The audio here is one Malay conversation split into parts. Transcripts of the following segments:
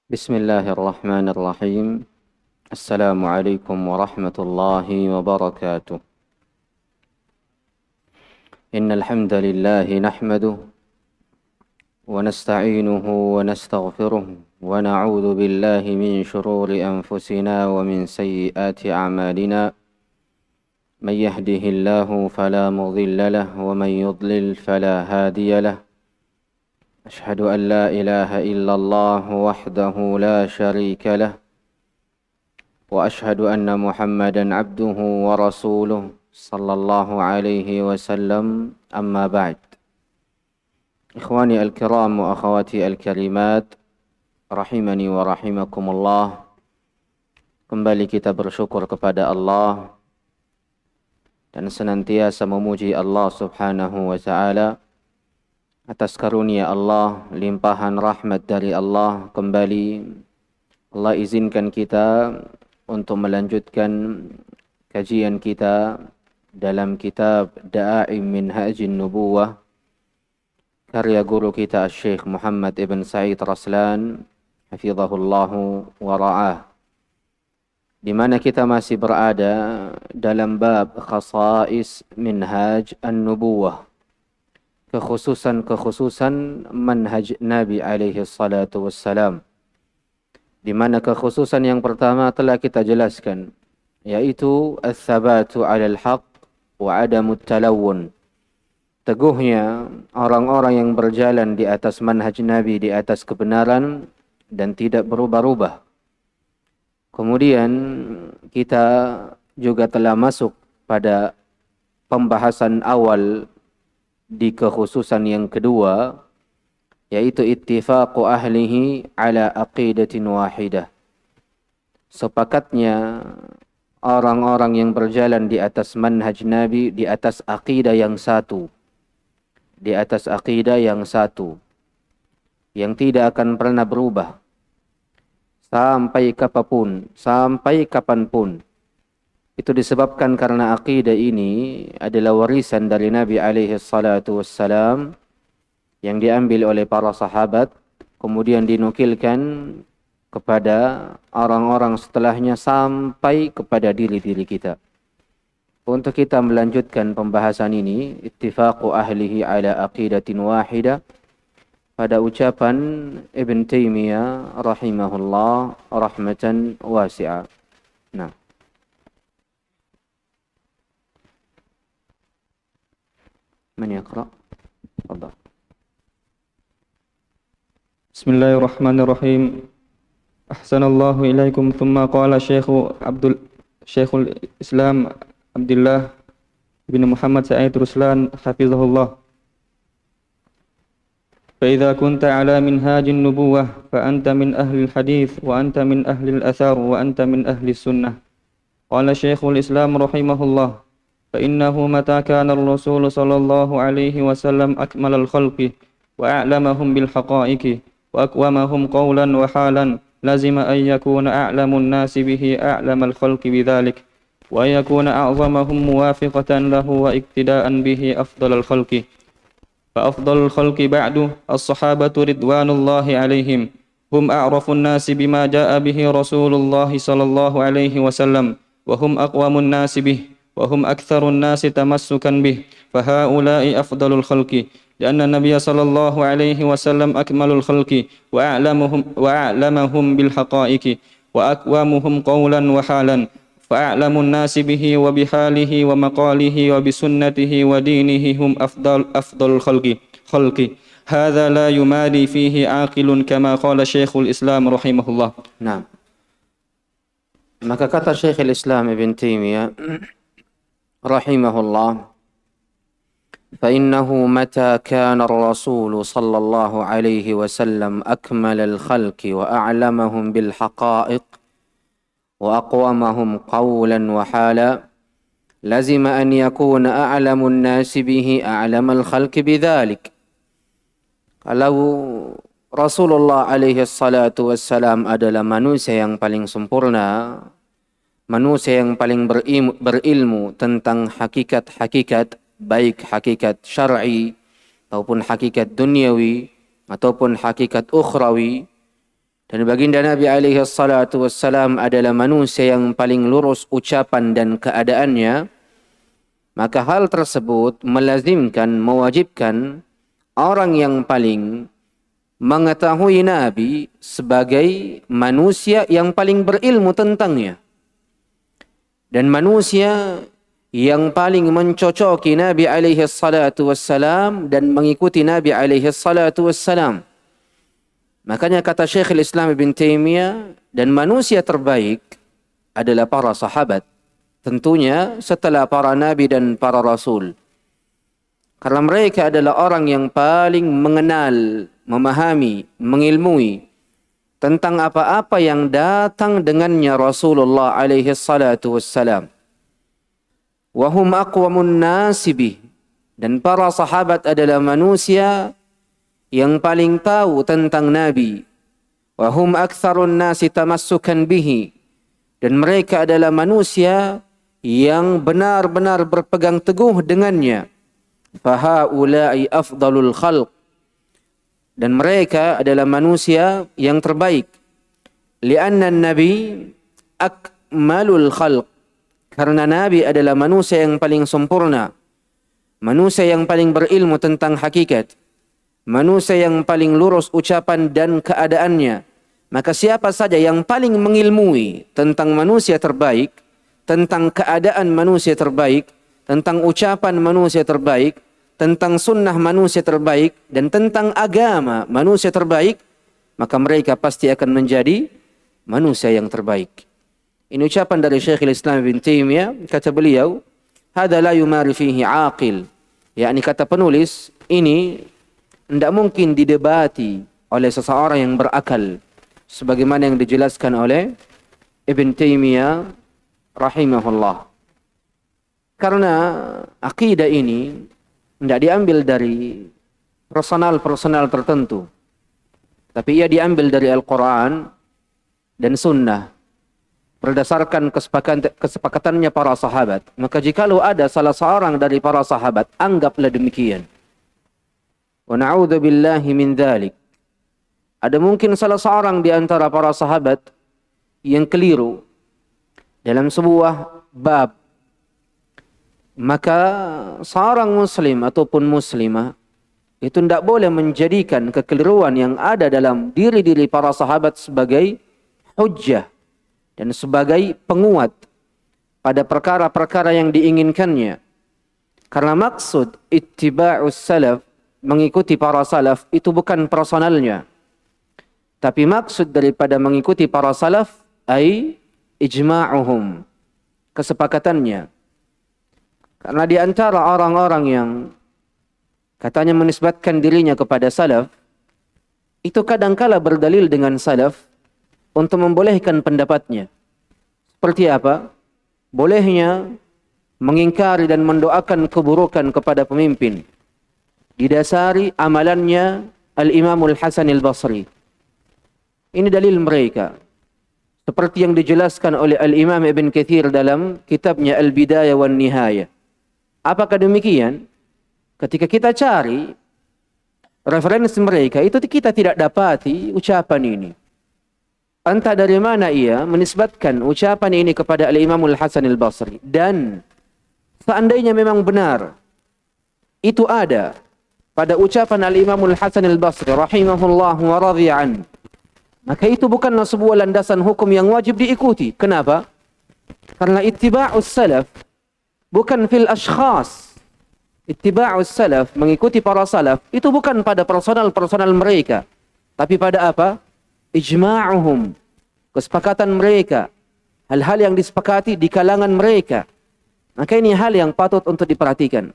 بسم الله الرحمن الرحيم. السلام عليكم ورحمة الله وبركاته. إن الحمد لله نحمده ونستعينه ونستغفره ونعوذ بالله من شرور أنفسنا ومن سيئات أعمالنا. من يهده الله فلا مضل له ومن يضلل فلا هادي له. أشهد أن لا إله إلا الله وحده لا شريك له، وأشهد أن محمدا عبده ورسوله صلى الله عليه وسلم. أما بعد. إخواني الكرام وأخواتي الكريمات, rahimani wa rahimakumullah. Kembali kita bersyukur kepada Allah dan senantiasa memuji Allah subhanahu wa ta'ala atas karunia Allah, limpahan rahmat dari Allah. Kembali Allah izinkan kita untuk melanjutkan kajian kita dalam kitab Da'aim Minhajin Nubuwah karya guru kita Syekh Muhammad ibn Sa'id Raslan hafizahullahu wa ra'ah, di mana kita masih berada dalam bab khasais Minhaj An-Nubuwah, kekhususan manhaj Nabi alaihi salatu wassalam, di mana kekhususan yang pertama telah kita jelaskan, yaitu ats-tsabatu 'alal haqq wa 'adamut talawun. Teguhnya orang-orang yang berjalan di atas manhaj Nabi, di atas kebenaran dan tidak berubah-ubah. Kemudian kita juga telah masuk pada pembahasan awal di kekhususan yang kedua, yaitu ittifaqu ahlihi ala aqidatin wahidah. Sepakatnya orang-orang yang berjalan di atas manhaj Nabi, di atas aqidah yang satu, di atas aqidah yang satu, yang tidak akan pernah berubah sampai kapanpun. Itu disebabkan karena aqidah ini adalah warisan dari Nabi alaihi salatu wassalam yang diambil oleh para sahabat, kemudian dinukilkan kepada orang-orang setelahnya sampai kepada diri-diri kita. Untuk kita melanjutkan pembahasan ini, ittifaqu ahlihi ala aqidatin wahidah, pada ucapan Ibn Taimiyah rahimahullah rahmatan wasi'ah. Nah, من يقرأ؟ تفضل. بسم الله الرحمن الرحيم. أحسن الله إليكم. ثم قال شيخ الإسلام عبد الله بن محمد سعيد رسلان حفظه الله: فإذا كنت على منهاج النبوة فأنت من أهل الحديث، وأنت من أهل الأثر، وأنت من أهل السنة. قال شيخ الإسلام رحمه الله: فإنه متى كان الرسول صلى الله عليه وسلم أكمل الخلق وأعلمهم بالحقائق وأقومهم قولا وحالا، لزم أن يكون أعلم الناس به أعلم الخلق بذلك، وأن يكون أعظمهم موافقة له واقتداء به أفضل الخلق. فأفضل الخلق بعد الصحابة رضوان الله عليهم، هم أعرف الناس بما جاء به رسول الله صلى الله عليه وسلم، وهم أقوم الناس به، وهم أكثر الناس تمسكا به، فهؤلاء أفضل الخلق، لأن النبي صلى الله عليه وسلم أكمل الخلق وأعلمهم بالحقائق وأقوامهم قولا وحالا، فأعلم الناس به وبحاله ومقاله وبسنته ودينه هم أفضل الخلق. هذا لا يماري فيه عاقل، كما قال شيخ الإسلام رحمه الله. Nah, maka kata Syekhul Islam Ibn Taimiyah rahimahullah, فإنه متى كان الرسول صلى الله عليه وسلم أكمل الخلق وأعلمهم بالحقائق وأقومهم قولا وحالا، لزم أن يكون أعلم الناس به أعلم الخلق بذلك. Kalau Rasulullah alaihi salatu wassalam adalah manusia yang paling sempurna, manusia yang paling berilmu tentang hakikat-hakikat, baik hakikat syar'i ataupun hakikat duniawi ataupun hakikat ukhrawi, Dan baginda Nabi alaihi salatu wassalam adalah manusia yang paling lurus ucapan dan keadaannya, maka hal tersebut melazimkan, mewajibkan orang yang paling mengetahui Nabi sebagai manusia yang paling berilmu tentangnya. Dan manusia yang paling mencocoki Nabi alaihi salatu wassalam dan mengikuti Nabi alaihi salatu wassalam. Makanya kata Syekhul Islam Ibn Taimiyah, dan manusia terbaik adalah para sahabat. Tentunya setelah para nabi dan para rasul. Karena mereka adalah orang yang paling mengenal, memahami, mengilmui tentang apa-apa yang datang dengannya Rasulullah alaihi salatu wassalam. Wahum aqwamun nasibih, dan para sahabat adalah manusia yang paling tahu tentang Nabi. Wahum aktsarun nasi tamassukan bihi, dan mereka adalah manusia yang benar-benar berpegang teguh dengannya. Fahaula'i afdalul khalq, dan mereka adalah manusia yang terbaik. Lianna Nabi akmalul khalq, karena Nabi adalah manusia yang paling sempurna, manusia yang paling berilmu tentang hakikat, manusia yang paling lurus ucapan dan keadaannya. Maka siapa saja yang paling mengilmui tentang manusia terbaik, tentang keadaan manusia terbaik, tentang ucapan manusia terbaik, tentang sunnah manusia terbaik, dan tentang agama manusia terbaik, maka mereka pasti akan menjadi manusia yang terbaik. Ini ucapan dari Syekhul Islam Ibn Taimiyah. Kata beliau, "Hada la yumari fihi aqil." Yakni kata penulis, ini tidak mungkin didebati oleh seseorang yang berakal, sebagaimana yang dijelaskan oleh Ibn Taimiyah rahimahullah. Karena akidah ini tidak diambil dari personal tertentu, tapi ia diambil dari Al-Quran dan Sunnah berdasarkan kesepakatannya para sahabat. Maka jikalau ada salah seorang dari para sahabat, anggaplah demikian. Wa na'udzu billahi min dzalik. Ada mungkin salah seorang di antara para sahabat yang keliru dalam sebuah bab, maka seorang muslim ataupun muslimah itu tidak boleh menjadikan kekeliruan yang ada dalam diri-diri para sahabat sebagai hujjah dan sebagai penguat pada perkara-perkara yang diinginkannya. Karena maksud ittiba'us salaf, mengikuti para salaf, itu bukan personalnya, tapi maksud daripada mengikuti para salaf ai ijma'uhum, kesepakatannya. Karena di antara orang-orang yang katanya menisbatkan dirinya kepada salaf, itu kadangkala berdalil dengan salaf untuk membolehkan pendapatnya. Seperti apa? Bolehnya mengingkari dan mendoakan keburukan kepada pemimpin, didasari amalannya Al-Imamul Hasan Al-Basri. Ini dalil mereka. Seperti yang dijelaskan oleh Al-Imam Ibn Katsir dalam kitabnya Al-Bidayah wan Nihayah. Apakah demikian? Ketika kita cari referensi mereka, itu kita tidak dapati ucapan ini. Entah dari mana ia menisbatkan ucapan ini kepada Al-Imamul Hasan Al-Basri. Dan seandainya memang benar itu ada pada ucapan Al-Imamul Hasan Al-Basri rahimahullah wa radhiya'an, maka itu bukanlah sebuah landasan hukum yang wajib diikuti. Kenapa? Karena ittiba'us salaf bukan fil ashkhas. Ittiba'us salaf, mengikuti para salaf, itu bukan pada personal mereka, tapi pada apa? Ijma'uhum, kesepakatan mereka, hal-hal yang disepakati di kalangan mereka. Maka ini hal yang patut untuk diperhatikan.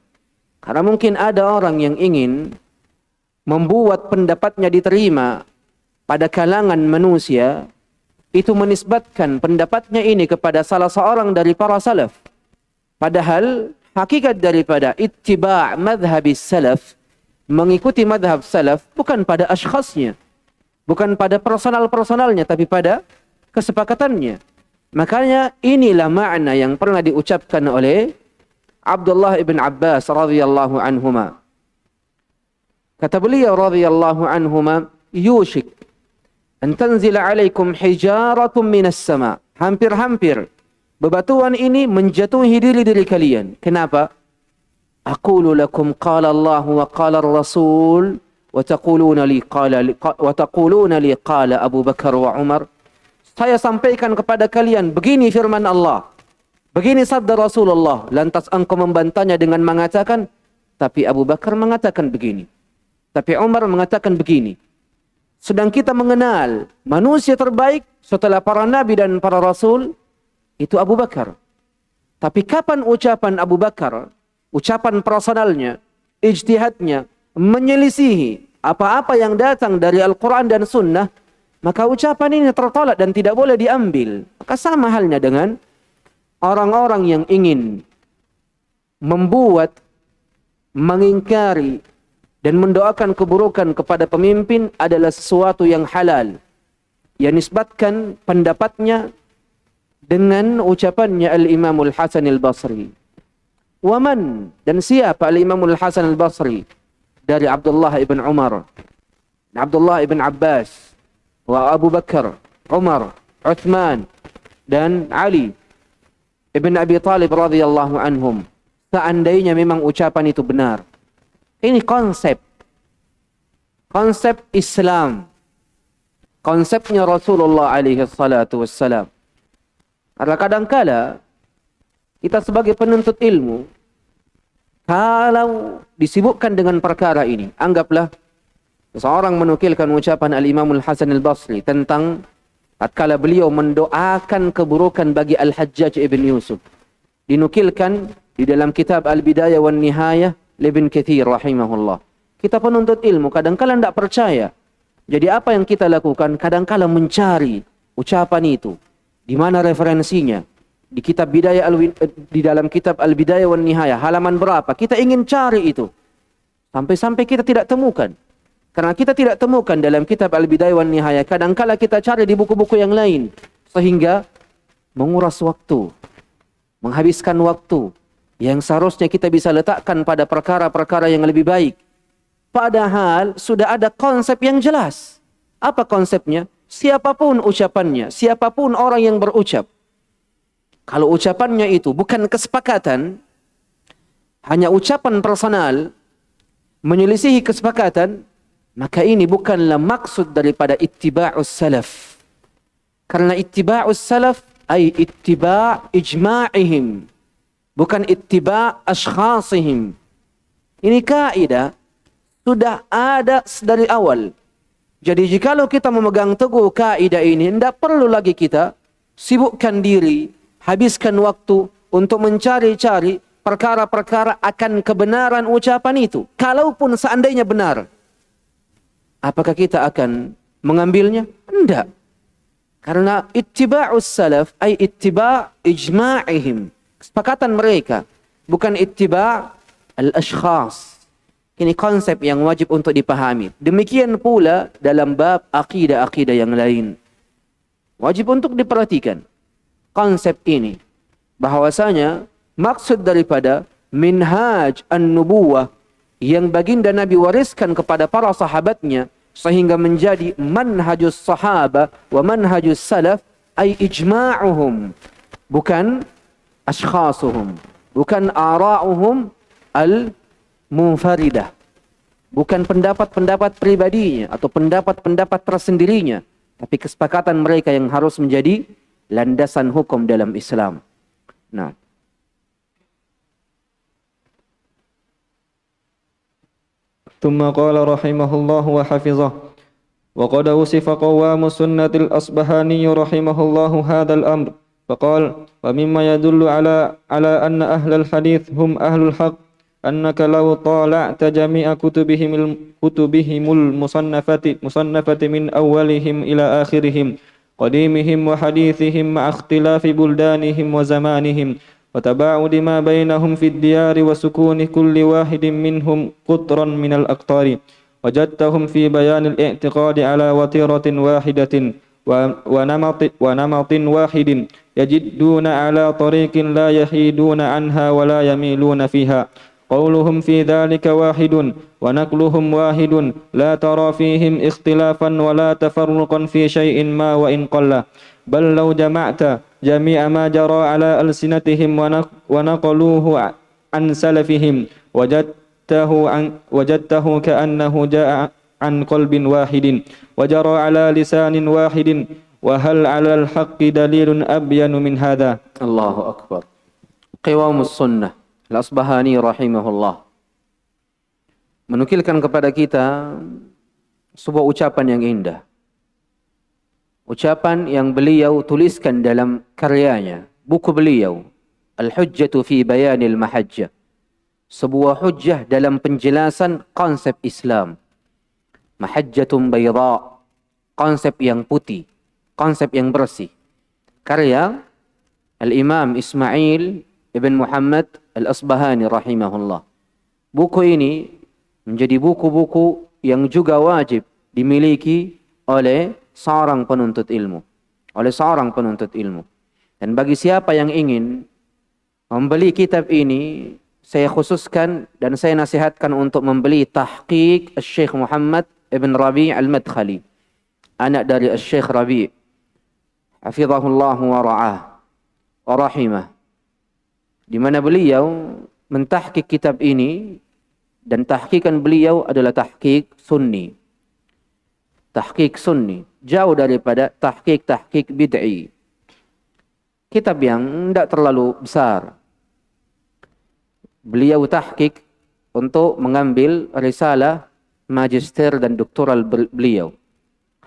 Karena mungkin ada orang yang ingin membuat pendapatnya diterima pada kalangan manusia, itu menisbatkan pendapatnya ini kepada salah seorang dari para salaf. Padahal hakikat daripada ittiba' madhabis salaf, mengikuti madhab salaf, bukan pada ashkhasnya, bukan pada personalnya, tapi pada kesepakatannya. Makanya inilah makna yang pernah diucapkan oleh Abdullah ibn Abbas radhiyallahu anhuma. Kata beliau radhiyallahu anhuma, yushik an tanzila alaikum hijaratun minas sama. Hampir-hampir bebatuan ini menjatuhi diri kalian. Kenapa? Aqulu lakum qala Allah wa qala Rasul wa taquluna li qala Abu Bakar wa Umar. Saya sampaikan kepada kalian begini firman Allah, begini sabda Rasulullah. Lantas engkau membantahnya dengan mengatakan, tapi Abu Bakar mengatakan begini, tapi Umar mengatakan begini. Sedang kita mengenal manusia terbaik setelah para nabi dan para rasul itu Abu Bakar. Tapi kapan ucapan Abu Bakar, ucapan personalnya, ijtihadnya menyelisihi apa-apa yang datang dari Al-Quran dan Sunnah, maka ucapan ini tertolak dan tidak boleh diambil. Maka sama halnya dengan orang-orang yang ingin membuat, mengingkari dan mendoakan keburukan kepada pemimpin adalah sesuatu yang halal. Yang nisbatkan pendapatnya dengan ucapannya Al-Imam Al-Hasan Al-Basri. Waman, dan siapa Al-Imam Al-Hasan Al-Basri? Dari Abdullah ibn Umar, Abdullah ibn Abbas, wa Abu Bakar, Umar, Uthman, dan Ali ibn Abi Talib radhiyallahu anhum. Seandainya memang ucapan itu benar. Ini konsep Islam, konsepnya Rasulullah alaihi salatu wassalam. Karena kadangkala kita sebagai penuntut ilmu, kalau disibukkan dengan perkara ini, anggaplah seseorang menukilkan ucapan Al-Imam Al-Hasan Al-Basri tentang tatkala beliau mendoakan keburukan bagi Al-Hajjaj ibn Yusuf. Dinukilkan di dalam kitab Al-Bidayah wan Nihayah Ibn Katsir rahimahullah. Kita penuntut ilmu kadangkala tidak percaya. Jadi apa yang kita lakukan? Kadangkala mencari ucapan itu. Di mana referensinya? Di kitab di dalam kitab Al-Bidayah wan Nihayah halaman berapa? Kita ingin cari itu. Sampai-sampai kita tidak temukan. Karena kita tidak temukan dalam kitab Al-Bidayah wan Nihayah, kadangkala kita cari di buku-buku yang lain sehingga menguras waktu, menghabiskan waktu yang seharusnya kita bisa letakkan pada perkara-perkara yang lebih baik. Padahal sudah ada konsep yang jelas. Apa konsepnya? Siapapun ucapannya, siapapun orang yang berucap, kalau ucapannya itu bukan kesepakatan, hanya ucapan personal, menyelisihi kesepakatan, maka ini bukanlah maksud daripada ittiba'us salaf. Karena ittiba'us salaf ay ittiba' ijma'ihim, bukan ittiba' ashkhasihim. Ini kaidah sudah ada dari awal. Jadi jikalau kita memegang teguh kaidah ini, tidak perlu lagi kita sibukkan diri, habiskan waktu untuk mencari-cari perkara-perkara akan kebenaran ucapan itu. Kalaupun seandainya benar, apakah kita akan mengambilnya? Tidak. Karena ittiba'us salaf ay ittiba' ijma'ihim, kesepakatan mereka, bukan ittiba' al-ashkhas. Ini konsep yang wajib untuk dipahami. Demikian pula dalam bab akidah-akidah yang lain. Wajib untuk diperhatikan konsep ini. Bahwasanya maksud daripada minhaj an-nubuwah yang baginda Nabi wariskan kepada para sahabatnya sehingga menjadi manhajus sahaba wa manhajus salaf ay ijma'uhum, bukan ashkhasuhum, bukan ara'uhum al-munfaridah, bukan pendapat-pendapat pribadinya atau pendapat-pendapat tersendirinya, tapi kesepakatan mereka yang harus menjadi landasan hukum dalam Islam. Nah, ثم قال رحمه الله وحفظه وقد وصف قوام السنة الأصبهاني رحمه الله هذا الأمر فقال ومما يدل على أن أهل الحديث هم أهل الحق أنك لو طالعت جميع كتبهم المصنفة من أولهم إلى آخرهم قديمهم وحديثهم مع اختلاف بلدانهم وزمانهم وتباعد ما بينهم في الديار وسكون كل واحد منهم قطرا من الأقطار وجدتهم في بيان الاعتقاد على وتيرة واحدة ونمط واحد يجدون على طريق لا يحيدون عنها ولا يميلون فيها قولهم في ذلك واحد ونقلهم واحد لا ترى فيهم اختلافا ولا تفرقا في شيء ما وإن قل بل لو جمعت جميع ما جرى على ألسنتهم ونقلوه عن سلفهم وجدته كأنه جاء عن قلب واحد وجرى على لسان واحد وهل على الحق دليل أبين من هذا. Allahu Akbar. Qiwamus Sunnah Al-Asbahani rahimahullah menukilkan kepada kita sebuah ucapan yang indah. Ucapan yang beliau tuliskan dalam karyanya, buku beliau, Al-Hujjatu fi Bayanil Mahajjah. Sebuah hujjah dalam penjelasan konsep Islam. Mahajjatun bayda, konsep yang putih, konsep yang bersih. Karya Al-Imam Ismail ibn Muhammad Al-Asbahani rahimahullah. Buku ini menjadi buku-buku yang juga wajib dimiliki oleh seorang penuntut ilmu. Dan bagi siapa yang ingin membeli kitab ini, saya khususkan dan saya nasihatkan untuk membeli tahqiq Syekh Muhammad ibn Rabi' al-Madkhali, anak dari Syekh Rabi', hafizahullah wa ra'ah wa rahimah, di mana beliau mentahqiq kitab ini, dan tahqiqan beliau adalah tahqiq sunni. Tahqiq sunni, jauh daripada tahqiq bid'i. Kitab yang tidak terlalu besar. Beliau tahqiq untuk mengambil risalah magister dan doktoral beliau,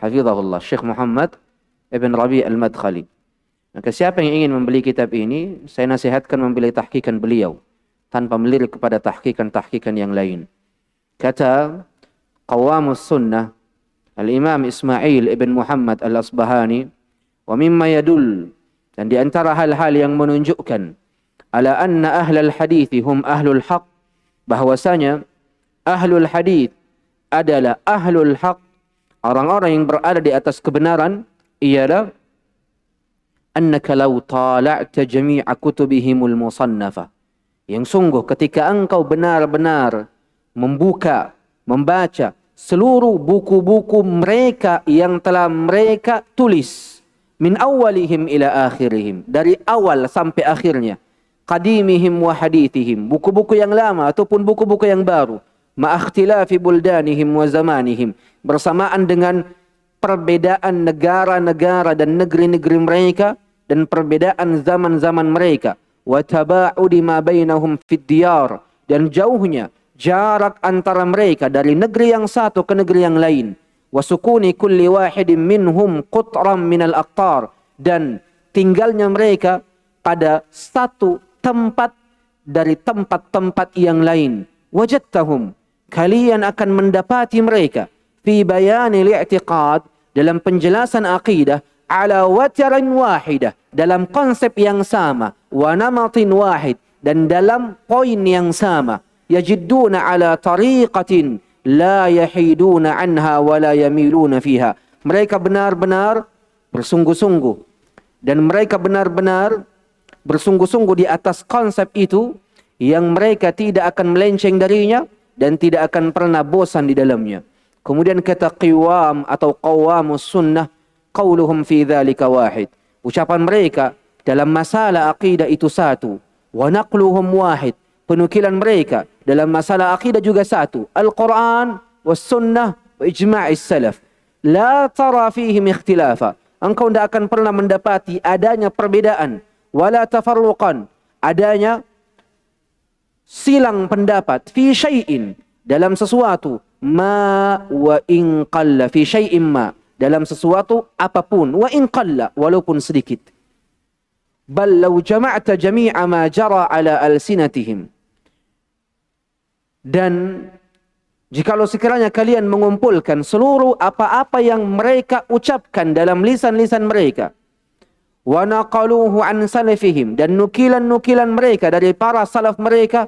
hafizahullah, Syekh Muhammad ibn Rabi' al-Madkhali. Maka siapa yang ingin membeli kitab ini, saya nasihatkan membeli tahqiqan beliau tanpa melirik kepada tahqiqan yang lain. Kata Qawamus Sunnah Al-Imam Ismail ibn Muhammad Al-Asbahani, wa mimma yadul, dan di antara hal-hal yang menunjukkan ala anna ahlal hadithi hum ahlul haq, bahwasanya ahlul hadith adalah ahlul haq, orang-orang yang berada di atas kebenaran, ialah annaka law tala'ta jami'a kutubihimul musannafah, yang sungguh ketika engkau benar-benar membaca seluruh buku-buku mereka yang telah mereka tulis, min awalihim ila akhirihim, dari awal sampai akhirnya, qadimihim wa hadithihim, buku-buku yang lama ataupun buku-buku yang baru, ma'akhtilafi buldanihim wa zamanihim, bersamaan dengan perbedaan negara-negara dan negeri-negeri mereka dan perbedaan zaman-zaman mereka, wa taba'udi ma bainahum fid diyar, dan jauhnya jarak antara mereka dari negeri yang satu ke negeri yang lain, wa sukuni kulli wahidin minhum qutran minal aqtar, dan tinggalnya mereka pada satu tempat dari tempat-tempat yang lain. Wajadtahum, kalian akan mendapati mereka, fi bayanil i'tiqad, dalam penjelasan akidah, ala watarin wahidah, dalam konsep yang sama, wa namatin wahid, dan dalam poin yang sama, yajidduna ala tariqatin la yahiduna anha wa la yamiluna fiha, mereka benar-benar bersungguh-sungguh, dan mereka benar-benar bersungguh-sungguh di atas konsep itu, yang mereka tidak akan melenceng darinya dan tidak akan pernah bosan di dalamnya. Kemudian kata qiwam atau qawamus sunnah, qauluhum fi dzalika wahid, ucapan mereka dalam masalah akidah itu satu, wa naqluhum wahid, penukilan mereka dalam masalah akidah juga satu, Al-Quran was sunnah wa ijma'is salaf, la tara fihim ikhtilafa, engkau tidak akan pernah mendapati adanya perbedaan, wala tafarruqan, adanya silang pendapat, fi syai'in, dalam sesuatu, ma wa in qalla, fi syai'in ma, dalam sesuatu apapun, wa in qalla, walaupun sedikit. Bal law jama'ta jami'a ma jara ala alsinatihim, dan jikalau sekiranya kalian mengumpulkan seluruh apa-apa yang mereka ucapkan dalam lisan-lisan mereka, wa naqaluhu an salafihim, dan nukilan-nukilan mereka dari para salaf mereka,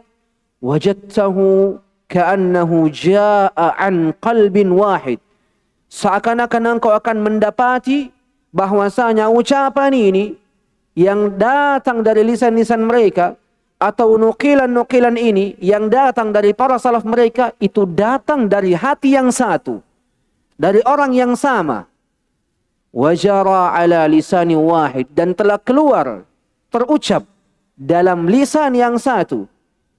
wajadtahu ka'annahu jaa'a an qalbin wahid, seakan-akan engkau akan mendapati bahwasanya ucapan ini yang datang dari lisan-lisan mereka atau nukilan-nukilan ini yang datang dari para salaf mereka itu datang dari hati yang satu, dari orang yang sama. Wajara ala lisani wahid, dan telah keluar, terucap dalam lisan yang satu.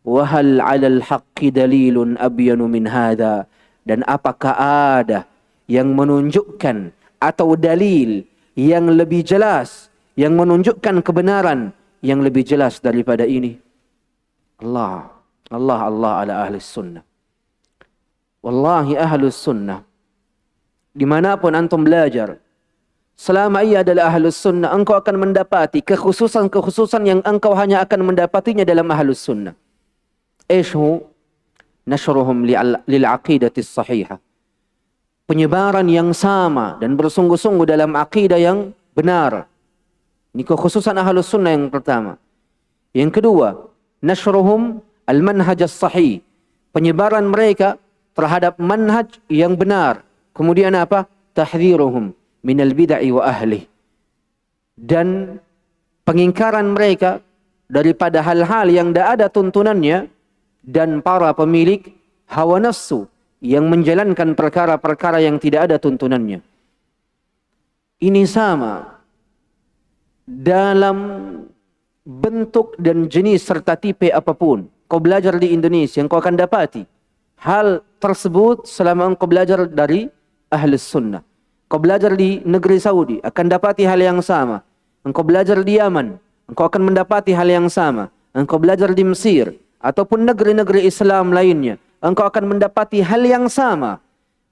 Wahal alal haqqi dalilun abyanu min hadha, dan apakah ada yang menunjukkan atau dalil yang lebih jelas, yang menunjukkan kebenaran yang lebih jelas daripada ini? Allah ala ahli sunnah. Wallahi ahli sunnah, dimanapun antum belajar, selama ia adalah ahlus sunnah, engkau akan mendapati kekhususan-kekhususan yang engkau hanya akan mendapatinya dalam ahlus sunnah. Ishu nashruhum lil aqidatis sahihah. Penyebaran yang sama dan bersungguh-sungguh dalam akidah yang benar. Ini kekhususan ahlus sunnah yang pertama. Yang kedua, nashruhum al-manhaj as-sahih. Penyebaran mereka terhadap manhaj yang benar. Kemudian apa? Tahdhiruhum minal bid'ah wa ahli, dan pengingkaran mereka daripada hal-hal yang tidak ada tuntunannya dan para pemilik hawa nafsu yang menjalankan perkara-perkara yang tidak ada tuntunannya. Ini sama dalam bentuk dan jenis serta tipe apapun. Kau belajar di Indonesia, kau akan dapati hal tersebut selama kau belajar dari ahli sunnah. Engkau belajar di negeri Saudi, akan dapati hal yang sama. Engkau belajar di Yaman, engkau akan mendapati hal yang sama. Engkau belajar di Mesir, ataupun negeri-negeri Islam lainnya, engkau akan mendapati hal yang sama.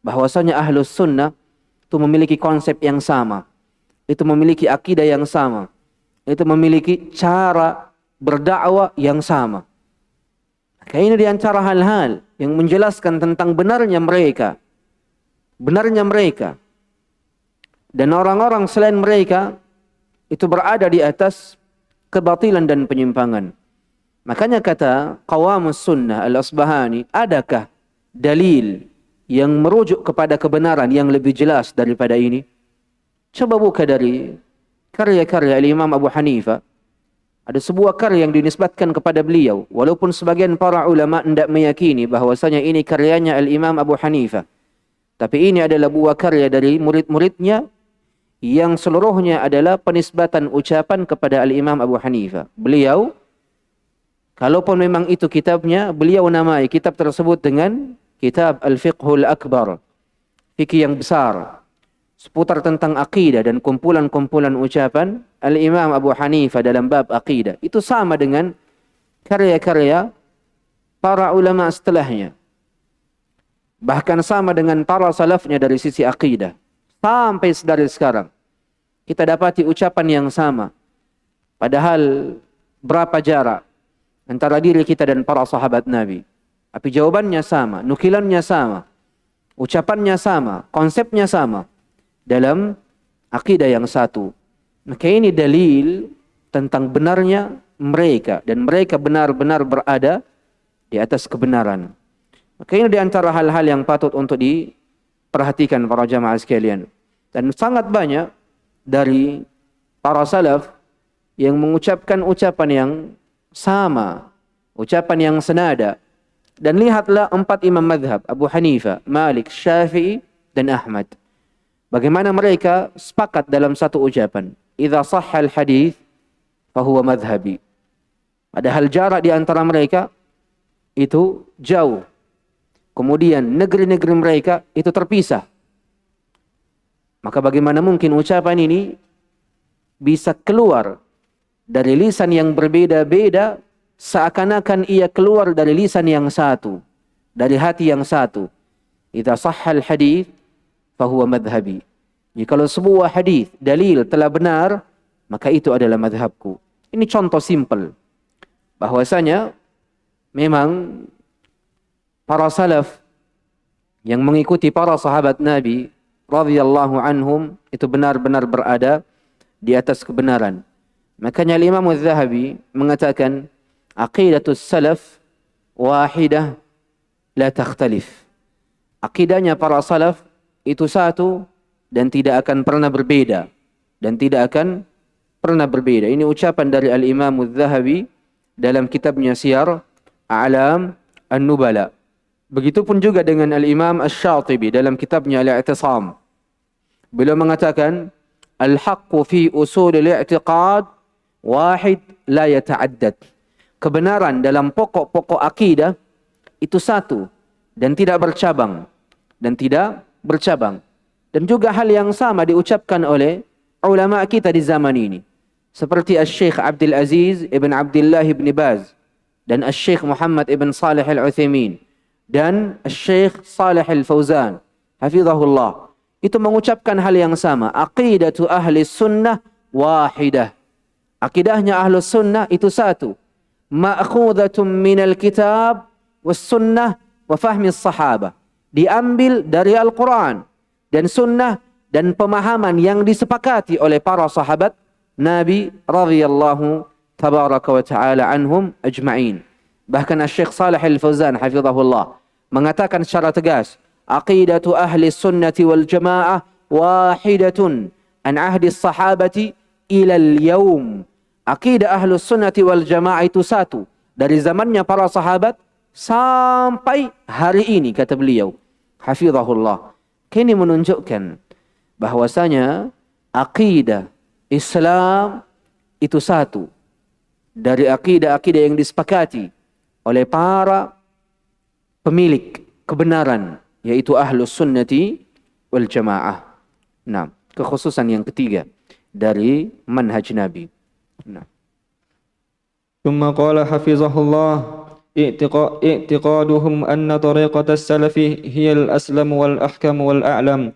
Bahwasanya ahlus sunnah itu memiliki konsep yang sama. Itu memiliki akidah yang sama. Itu memiliki cara berdakwah yang sama. Ini di antara hal-hal yang menjelaskan tentang benarnya mereka. Dan orang-orang selain mereka itu berada di atas kebatilan dan penyimpangan. Makanya kata Qawamus Sunnah Al-Asbahani, adakah dalil yang merujuk kepada kebenaran yang lebih jelas daripada ini? Coba buka dari karya-karya Imam Abu Hanifah. Ada sebuah karya yang dinisbatkan kepada beliau, walaupun sebagian para ulama tidak meyakini bahwasanya ini karyanya Al-Imam Abu Hanifah. Tapi ini adalah buah karya dari murid-muridnya yang seluruhnya adalah penisbatan ucapan kepada Al-Imam Abu Hanifah. Beliau, kalaupun memang itu kitabnya, beliau namai kitab tersebut dengan kitab Al-Fiqhul Akbar, fikih yang besar, seputar tentang akidah dan kumpulan-kumpulan ucapan Al-Imam Abu Hanifah dalam bab akidah. Itu sama dengan karya-karya para ulama setelahnya. Bahkan sama dengan para salafnya dari sisi akidah. Sampai dari sekarang kita dapati ucapan yang sama. Padahal berapa jarak antara diri kita dan para sahabat Nabi. Tapi jawabannya sama, nukilannya sama, ucapannya sama, konsepnya sama dalam akidah yang satu. Maka ini dalil tentang benarnya mereka, dan mereka benar-benar berada di atas kebenaran. Maka ini di antara hal-hal yang patut untuk diperhatikan para jamaah sekalian. Dan sangat banyak dari para salaf yang mengucapkan ucapan yang sama, ucapan yang senada. Dan lihatlah 4 imam madhab, Abu Hanifah, Malik, Syafi'i, dan Ahmad. Bagaimana mereka sepakat dalam satu ucapan. Idza sahhal hadith fahuwa madhhabi. Padahal jarak di antara mereka itu jauh. Kemudian negeri-negeri mereka itu terpisah. Maka bagaimana mungkin ucapan ini bisa keluar dari lisan yang berbeda-beda seakan-akan ia keluar dari lisan yang satu, dari hati yang satu. Idza sahhal hadith fahuwa madhhabi. Jikalau sebuah hadis dalil telah benar, maka itu adalah madhabku. Ini contoh simpel bahwasanya memang para salaf yang mengikuti para sahabat Nabi radhiyallahu anhum itu benar-benar berada di atas kebenaran. Makanya Imam Az-Zahabi mengatakan aqidatus salaf wahidah la takhtalif. Akidahnya para salaf itu satu dan tidak akan pernah berbeda. Ini ucapan dari Al-Imam Az-Zahabi dalam kitabnya Siyar A'lam An-Nubala. Begitupun juga dengan Al-Imam Asy-Syatibi dalam kitabnya Al-I'tisam. Beliau mengatakan, al-haqqu fi usul al-i'tiqad wahid la yata'addad. Kebenaran dalam pokok-pokok akidah itu satu dan tidak bercabang. Dan juga hal yang sama diucapkan oleh ulama kita di zaman ini. Seperti Asy-Syaikh Abdul Aziz ibn Abdullah ibn Baz dan Asy-Syaikh Muhammad ibn Salih Al-Utsaimin dan Asy-Syaikh Shalih Al-Fauzan hafizahullah. Itu mengucapkan hal yang sama. Aqidatu ahli sunnah wahidah. Akidahnya ahli sunnah itu satu. Ma'khudatun minal kitab was sunnah wa fahmi sahabah. Diambil dari Al-Quran dan sunnah dan pemahaman yang disepakati oleh para sahabat Nabi radhiyallahu tabaraka wa ta'ala anhum ajma'in. Bahkan Asy-Syaikh Shalih Al-Fauzan hafizahullah mengatakan secara tegas, aqidatu ahli sunnati wal jamaah wahidatun an ahdi sahabati ila al-yawm. Aqidah ahli sunnati wal jamaah itu satu dari zamannya para sahabat sampai hari ini, kata beliau hafizahullah. Ini menunjukkan bahwasanya aqidah Islam itu satu dari akidah-akidah yang disepakati oleh para pemilik kebenaran, yaitu ahlus sunnati wal jamaah. Nah, kekhususan yang ketiga dari manhaj Nabi. Nah. ثم قال حفظه الله اعتقادهم أن طريقة السلف هي الأسلم والأحكم والأعلم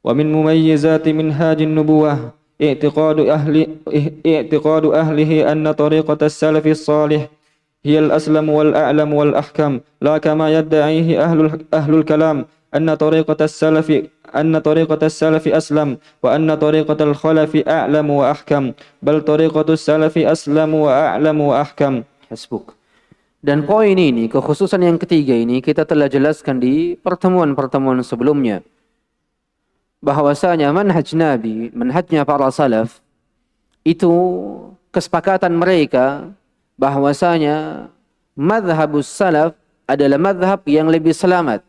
ومن مميزات منهاج النبوة اعتقاد أهله أن طريقة السلف الصالح هي الأسلم والأعلم والأحكم لا كما يدعيه أهل الكلام أن طريقة السلف أسلم وأن طريقة الخلف أعلم وأحكم بل طريقة السلف أسلم وأعلم وأحكم. Hasbuk. Dan poin ini, kekhususan yang ketiga ini kita telah jelaskan di pertemuan-pertemuan sebelumnya. Bahwasanya manhaj Nabi, manhajnya para salaf, itu kesepakatan mereka bahwasanya madhabus salaf adalah madhab yang lebih selamat,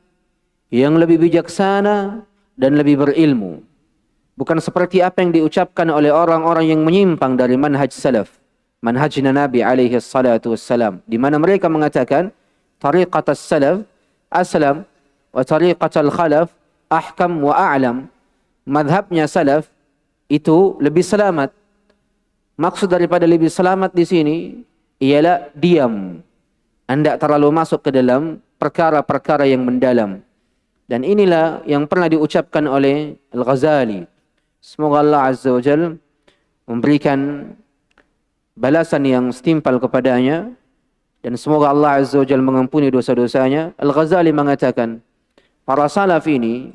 yang lebih bijaksana dan lebih berilmu. Bukan seperti apa yang diucapkan oleh orang-orang yang menyimpang dari manhaj salaf, manhajnya Nabi alaihi salatu wassalam, di mana mereka mengatakan tariqat as-salaf aslam wa tariqat al-khalaf ahkam wa a'lam. Madhabnya salaf itu lebih selamat. Maksud daripada lebih selamat di sini ialah diam, tidak terlalu masuk ke dalam perkara-perkara yang mendalam. Dan inilah yang pernah diucapkan oleh Al-Ghazali. Semoga Allah Azza wa Jalla memberikan balasan yang setimpal kepadanya, dan semoga Allah Azza wa Jalla mengampuni dosa-dosanya. Al-Ghazali mengatakan, para salaf ini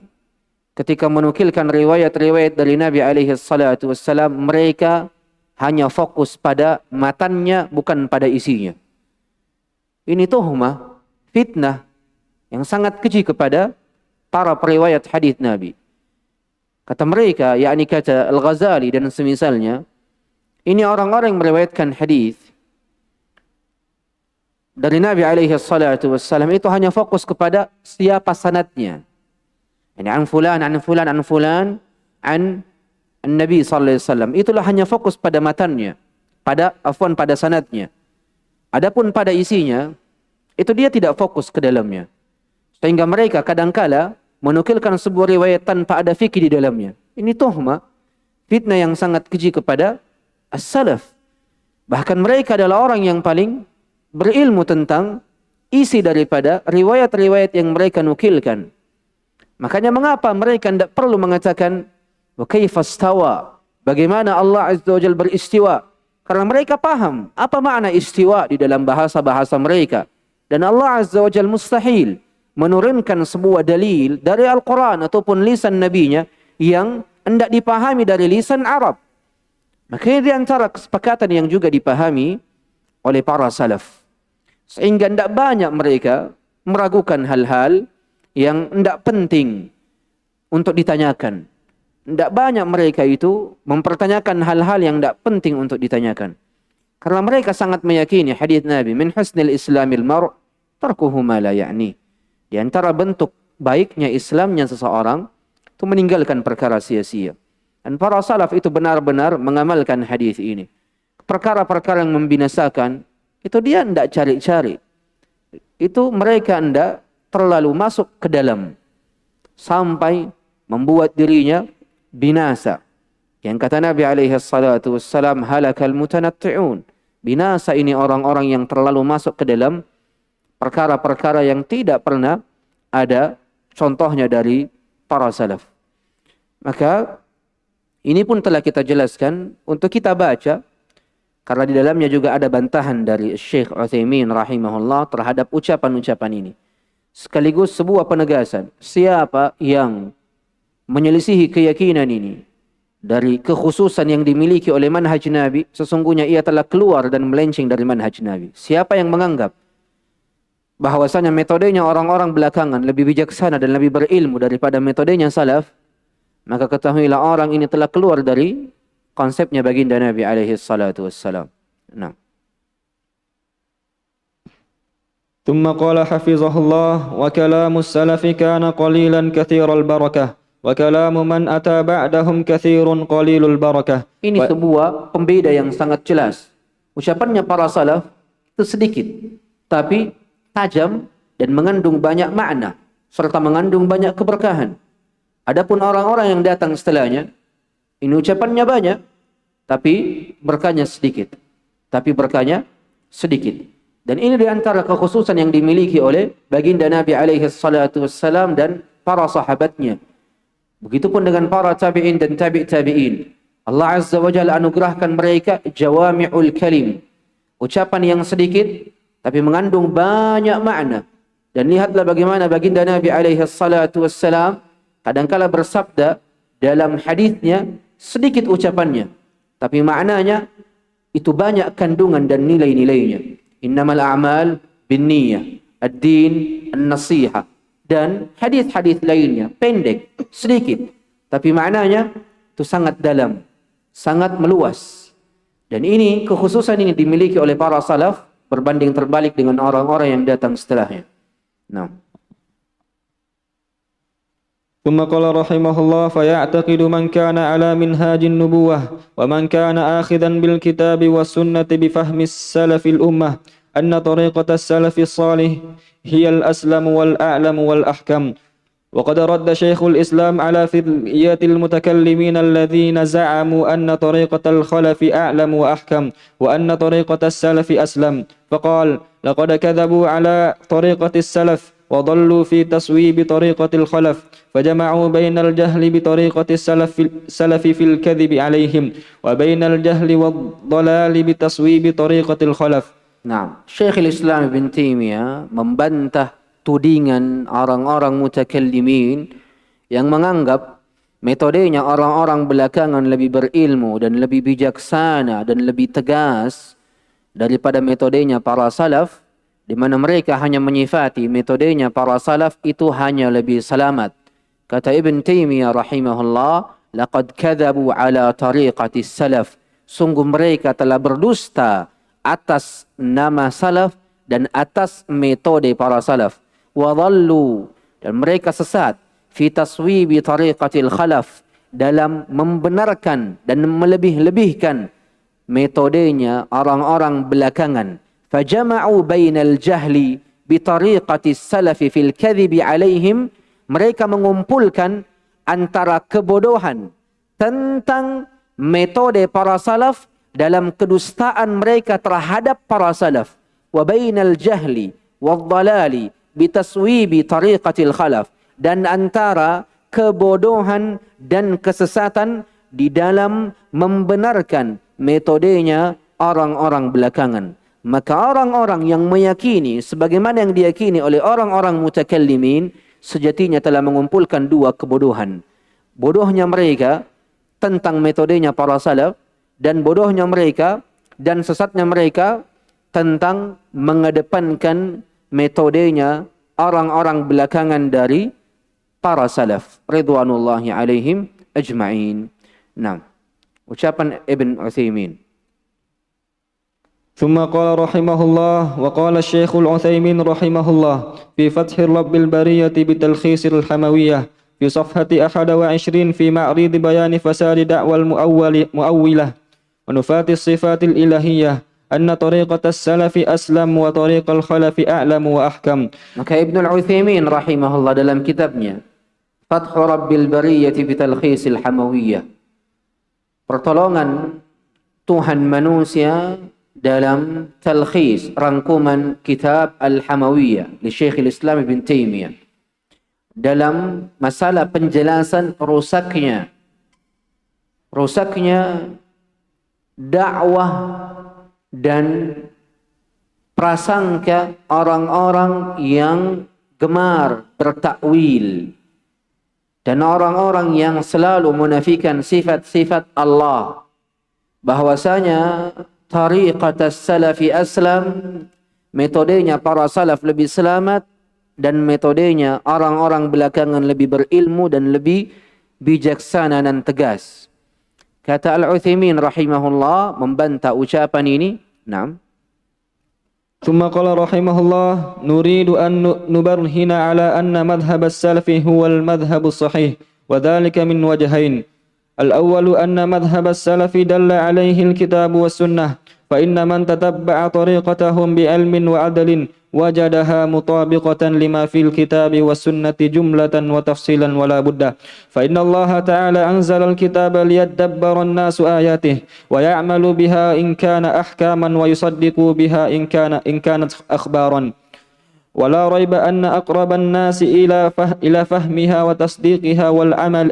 ketika menukilkan riwayat-riwayat dari Nabi alaihi salatu wassalam, mereka hanya fokus pada matannya, bukan pada isinya. Ini tuhmah, fitnah yang sangat keji kepada para periwayat hadis Nabi. Kata mereka, yakni kata Al-Ghazali dan semisalnya, ini orang-orang yang meriwayatkan hadis dari Nabi alaihi salatu wassalam itu hanya fokus kepada siapa sanadnya. Yani an fulan, an fulan, an fulan, an Nabi sallallahu alaihi wasallam. Itulah hanya fokus pada matannya, pada sanadnya. Adapun pada isinya, itu dia tidak fokus ke dalamnya. Sehingga mereka kadangkala menukilkan sebuah riwayat tanpa ada fikih di dalamnya. Ini tuhmah, fitnah yang sangat keji kepada as-salaf. Bahkan mereka adalah orang yang paling berilmu tentang isi daripada riwayat-riwayat yang mereka nukilkan. Makanya mengapa mereka tidak perlu mengatakan wa kaifa istawa, bagaimana Allah Azza wa Jalla beristiwa? Karena mereka paham apa makna istiwa di dalam bahasa-bahasa mereka. Dan Allah Azza wa Jalla mustahil menurunkan sebuah dalil dari Al-Quran ataupun lisan nabinya yang hendak dipahami dari lisan Arab. Makanya di antara kesepakatan yang juga dipahami oleh para salaf, sehingga tidak banyak mereka meragukan hal-hal yang tidak penting untuk ditanyakan. Tidak banyak mereka itu mempertanyakan hal-hal yang tidak penting untuk ditanyakan. Karena mereka sangat meyakini hadis Nabi, min husnil islamil mar' tarkuhu ma la ya'ni. Di antara bentuk baiknya Islamnya seseorang itu meninggalkan perkara sia-sia. Dan para salaf itu benar-benar mengamalkan hadis ini. Perkara-perkara yang membinasakan itu dia tidak cari-cari. Itu mereka tidak terlalu masuk ke dalam sampai membuat dirinya binasa. Yang kata Nabi alaihi salatu wassalam, halakal mutanatti'un. Binasa ini orang-orang yang terlalu masuk ke dalam perkara-perkara yang tidak pernah ada contohnya dari para salaf. Maka ini pun telah kita jelaskan untuk kita baca, karena di dalamnya juga ada bantahan dari Syekh Utsaimin rahimahullah terhadap ucapan-ucapan ini. Sekaligus sebuah penegasan, siapa yang menyelisihi keyakinan ini dari kekhususan yang dimiliki oleh manhaj Nabi, sesungguhnya ia telah keluar dan melenceng dari manhaj Nabi. Siapa yang menganggap bahwasanya metodenya orang-orang belakangan lebih bijaksana dan lebih berilmu daripada metodenya salaf, maka ketahuilah orang ini telah keluar dari konsepnya baginda Nabi alaihi salatu wassalam. Nah. ثم قال حفظه الله وكلام السلف كان قليلا كثير البركة وكلام من أتى بعدهم كثير قليل البركة. Ini sebuah pembeda yang sangat jelas. Ucapannya para salaf itu sedikit, tapi tajam dan mengandung banyak makna serta mengandung banyak keberkahan. Adapun orang-orang yang datang setelahnya, ini ucapannya banyak, tapi berkahnya sedikit. Dan ini di antara kekhususan yang dimiliki oleh baginda Nabi alaihi salatu wassalam dan para sahabatnya. Begitupun dengan para tabi'in dan tabi'in. Allah Azza wa Jalla anugerahkan mereka jawami'ul kalim. Ucapan yang sedikit tapi mengandung banyak makna. Dan lihatlah bagaimana baginda Nabi alaihi salatu wassalam kadangkala bersabda dalam hadisnya sedikit ucapannya, tapi maknanya itu banyak kandungan dan nilai-nilainya. Innamal a'mal binniyah, ad-din an-nasihah, dan hadis-hadis lainnya pendek, sedikit, tapi maknanya itu sangat dalam, sangat meluas. Dan ini kekhususan ini dimiliki oleh para salaf berbanding terbalik dengan orang-orang yang datang setelahnya. Nah. ثم قال رحمه الله فيعتقد من كان على منهاج النبوة ومن كان آخذا بالكتاب والسنة بفهم السلف الأمة أن طريقة السلف الصالح هي الأسلم والأعلم والأحكم. وقد رد شيخ الإسلام على فرية المتكلمين الذين زعموا أن طريقة الخلف أعلم وأحكم وأن طريقة السلف أسلم، فقال لقد كذبوا على طريقة السلف وضلوا في تصويب طريقة الخلف، فجمعوا بين الجهل بطريقة السلف في الكذب عليهم وبين الجهل والضلال بتصويب طريقة الخلف. Nah, Syekhul Islam Ibn Taimiyah membantah tudingan orang-orang mutakallimin yang menganggap metodenya orang-orang belakangan lebih berilmu dan lebih bijaksana dan lebih tegas daripada metodenya para salaf, di mana mereka hanya menyifati metodenya para salaf itu hanya lebih selamat. Kata Ibn Taimiyah rahimahullah, laqad kadzabu ala tariqati salaf. Sungguh mereka telah berdusta atas nama salaf dan atas metode para salaf. Wa dhallu, dan mereka sesat fi taswibi tariqatil khalaf, dalam membenarkan dan melebih-lebihkan metodenya orang-orang belakangan. Fajama'u bainal jahli bi tariqati salafi fil kadhibi alaihim, mereka mengumpulkan antara kebodohan tentang metode para salaf dalam kedustaan mereka terhadap para salaf, wa bainal jahli wadh-dhalali bitaswibi tariqatil khalaf, dan antara kebodohan dan kesesatan di dalam membenarkan metodenya orang-orang belakangan. Maka orang-orang yang meyakini sebagaimana yang diyakini oleh orang-orang mutakallimin sejatinya telah mengumpulkan dua kebodohan. Bodohnya mereka tentang metodenya para salaf, dan bodohnya mereka dan sesatnya mereka tentang mengedepankan metodenya orang-orang belakangan dari para salaf ridwanullahi alaihim ajma'in. Nah, ucapan Ibn Utsaimin. ثم قال رحمه الله: وقال الشيخ العثيمين رحمه الله في فتح رب البرية بتلخيص الحموية في صفحة 21 في معرض بيان فساد دعوى المؤولة ونفاة الصفات الإلهية أن طريقة السلف أسلم وطريق الخلف أعلم وأحكم. Maka Ibnu Utsaimin rahimahullah dalam kitabnya Fathu Rabbil Bariyati bi Talkhisil Hamawiyah, pertolongan Tuhan manusia dalam talkhis rangkuman kitab Al-Hamawiyah li Syekhul Islam Ibn Taimiyah, dalam masalah penjelasan rusaknya dakwah dan prasangka orang-orang yang gemar bertakwil dan orang-orang yang selalu menafikan sifat-sifat Allah, bahwasanya tariqat as-salafi aslam, metodenya para salaf lebih selamat, dan metodenya orang-orang belakangan lebih berilmu dan lebih bijaksana dan tegas. Kata Al-Utsaimin rahimahullah membantah ucapan ini. Naam. ثم قال رحمه الله: نريد أن نبرهن على أن مذهب السلف هو المذهب الصحيح، وذلك من وجهين. الأول أن مذهب السلف دل عليه الكتاب والسنة، فإن من تتبع طريقتهم بعلم وعدل وجدها مطابقة لما في الكتاب والسنة جملة وتفصيلا ولا بد، فإن الله تعالى أنزل الكتاب ليدبر الناس آياته ويعمل بها إن كان أحكاما ويصدق بها إن كانت أخبارا، ولا ريب أن أقرب الناس إلى فهمها وتصديقها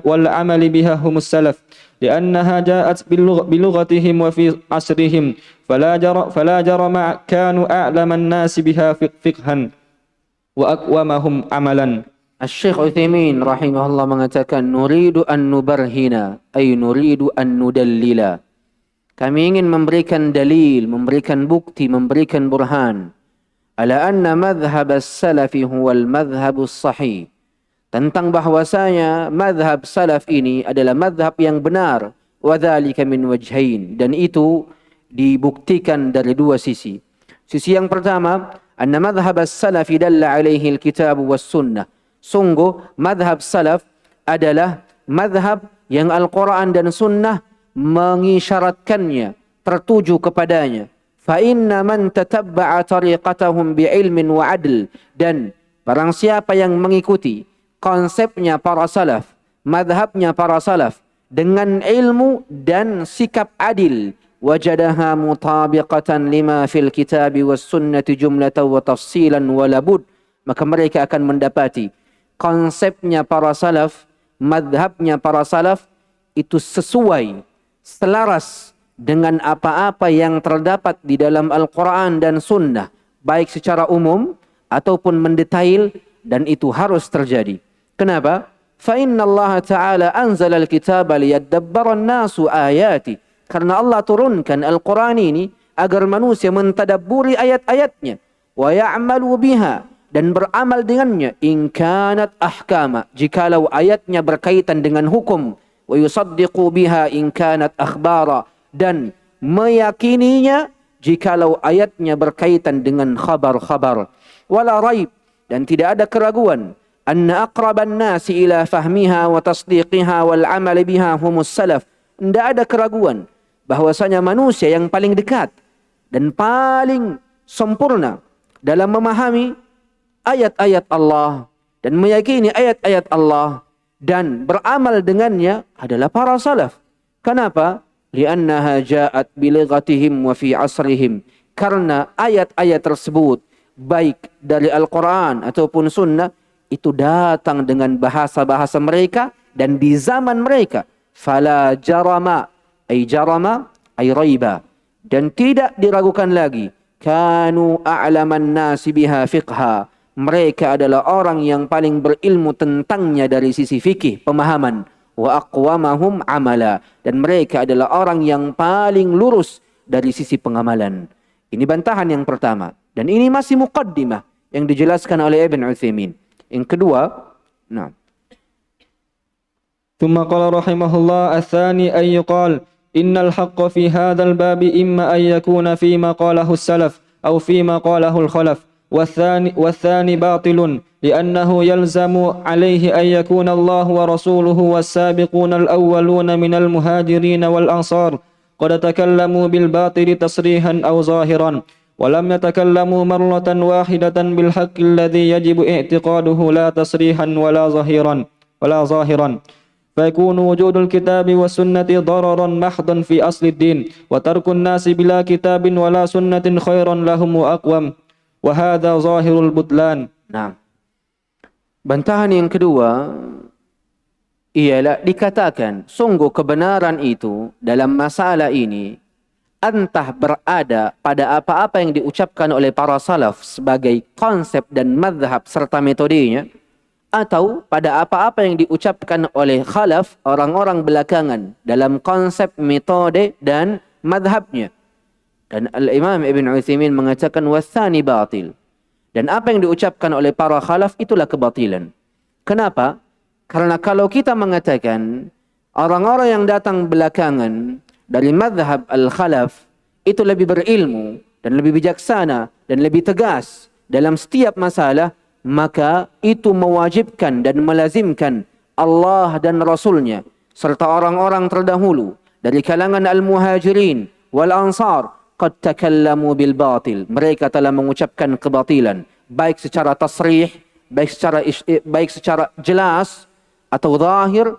والعمل بها هم السلف، لأنها جاءت بلغتهم وفي عصرهم، فلا جرم كانوا أعلم الناس بها فقها وأقومهم عملا. Syekh Utsaimin rahimahullah mengatakan, nuridu an nubarhina, ay nuridu an nudallila. Kami ingin memberikan dalil, memberikan bukti, memberikan burhan ala anna madhhab as-salafi huwa al-madhhab as-sahih, tentang bahwasanya madhab salaf ini adalah madhab yang benar, wa dzalika min wajhain, dan itu dibuktikan dari dua sisi. Sisi yang pertama, anna madhhab as-salafi dalla alaihi al-kitab was sunnah. Sungguh madhab salaf adalah madhab yang Al-Quran dan sunnah mengisyaratkannya, tertuju kepadanya. Fa inna man tatabba'a tariqatahum bi'ilmin wa adl, dan barang siapa yang mengikuti konsepnya para salaf, madhabnya para salaf dengan ilmu dan sikap adil, wajadaha mutabiqatan lima fil kitabi was sunnati jumlatan wa tafsilan wa labud, maka mereka akan mendapati konsepnya para salaf, madhabnya para salaf itu sesuai, selaras dengan apa-apa yang terdapat di dalam Al-Quran dan Sunnah, baik secara umum ataupun mendetail, dan itu harus terjadi. Kenapa? Fa inna Allah Ta'ala anzala al-kitaba liyaddabbara an-nasu ayati. Karena Allah turunkan Al-Quran ini agar manusia mentadabburi ayat-ayatnya, wa ya'malu biha, dan beramal dengannya, in kanat ahkama, jikalau ayatnya berkaitan dengan hukum, wa yusaddiqu biha in kanat akhbara, dan meyakininya jikalau ayatnya berkaitan dengan khabar-khabar. Wala raib, dan tidak ada keraguan, anna aqraban nasi ila fahmiha wa tasdiqiha wal amal biha humus salaf. Tidak ada keraguan bahwasanya manusia yang paling dekat dan paling sempurna dalam memahami ayat-ayat Allah dan meyakini ayat-ayat Allah dan beramal dengannya adalah para salaf. Kenapa? Li'annaha ja'at bilighatihim wa fi asrihim. Karena ayat-ayat tersebut, baik dari Al-Quran ataupun Sunnah, itu datang dengan bahasa-bahasa mereka dan di zaman mereka. Fala jarama, ay raiba. Dan tidak diragukan lagi. Kanu a'laman nasi biha fiqha. Mereka adalah orang yang paling berilmu tentangnya dari sisi fikih, pemahaman. Wa aqwamahum amala, dan mereka adalah orang yang paling lurus dari sisi pengamalan. Ini bantahan yang pertama, dan ini masih muqaddimah yang dijelaskan oleh Ibn Utsaimin. Yang kedua, nah. ثم قال رحمه الله: الثاني أن يقال إن الحق في هذا الباب إما أن يكون فيما قاله السلف أو فيما قاله الخلف، والثاني باطل، لأنه يلزم عليه أن يكون الله ورسوله والسابقون الأولون من المهاجرين والأنصار قد تكلموا بالباطل تصريحا أو ظاهرا، ولم يتكلموا مرة واحدة بالحق الذي يجب اعتقاده لا تصريحا ولا ظاهرا، فيكون وجود الكتاب والسنة ضررا محضا في أصل الدين، وترك الناس بلا كتاب ولا سنة خيرا لهم وأقوم، وهذا ظاهر البطلان. Nah, bantahan yang kedua ialah dikatakan sungguh kebenaran itu dalam masalah ini entah berada pada apa-apa yang diucapkan oleh para salaf sebagai konsep dan madhab serta metodenya, atau pada apa-apa yang diucapkan oleh khalaf, orang-orang belakangan, dalam konsep, metode dan madhabnya. Dan Al-Imam Ibn Utsaimin mengatakan wasani batil. Dan apa yang diucapkan oleh para khalaf itulah kebatilan. Kenapa? Karena kalau kita mengatakan orang-orang yang datang belakangan dari madhab al-khalaf itu lebih berilmu dan lebih bijaksana dan lebih tegas dalam setiap masalah, maka itu mewajibkan dan melazimkan Allah dan Rasulnya serta orang-orang terdahulu dari kalangan al-muhajirin wal ansar qad takallamu bil batil. Mereka telah mengucapkan kebatilan baik secara tasrih, baik secara jelas atau zahir,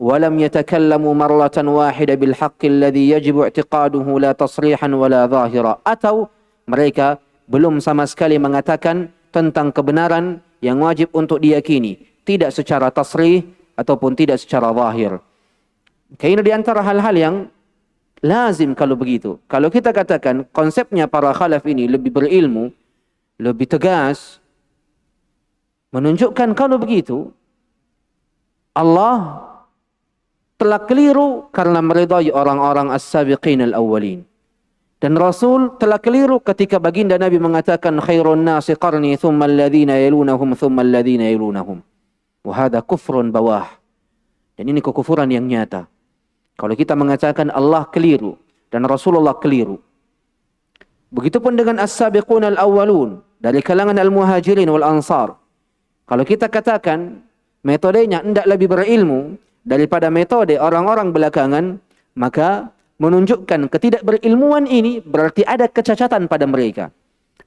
walam yatakallamu marratan wahida bil haqqi alladhi yajibu i'tiqaduhu la tasrihan wala zahira, atau mereka belum sama sekali mengatakan tentang kebenaran yang wajib untuk diyakini, tidak secara tasrih ataupun tidak secara zahir. Ini di antara hal-hal yang lazim kalau begitu. Kalau kita katakan konsepnya para khalaf ini lebih berilmu, lebih tegas, menunjukkan kalau begitu Allah telah keliru karena meridai orang-orang as-sabiqin al-awwalin. Dan Rasul telah keliru ketika baginda Nabi mengatakan khairun nasi qarni thumma alladhina yalunahum thumma alladhina yalunahum. Wa hadha kufrun bawah. Dan ini kekufuran yang nyata. Kalau kita mengatakan Allah keliru dan Rasulullah keliru. Begitupun dengan as-sabiqun al-awwalun dari kalangan al-muhajirin wal ansar. Kalau kita katakan metodenya hendak lebih berilmu daripada metode orang-orang belakangan, maka menunjukkan ketidakberilmuan ini berarti ada kecacatan pada mereka,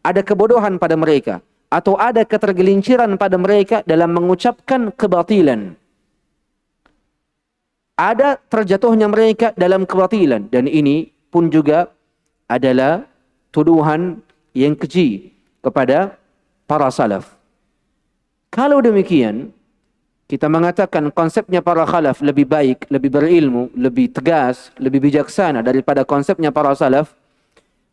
ada kebodohan pada mereka, atau ada ketergelinciran pada mereka dalam mengucapkan kebatilan. Ada terjatuhnya mereka dalam kebatilan, dan ini pun juga adalah tuduhan yang keji kepada para salaf. Kalau demikian, kita mengatakan konsepnya para khalaf lebih baik, lebih berilmu, lebih tegas, lebih bijaksana daripada konsepnya para salaf,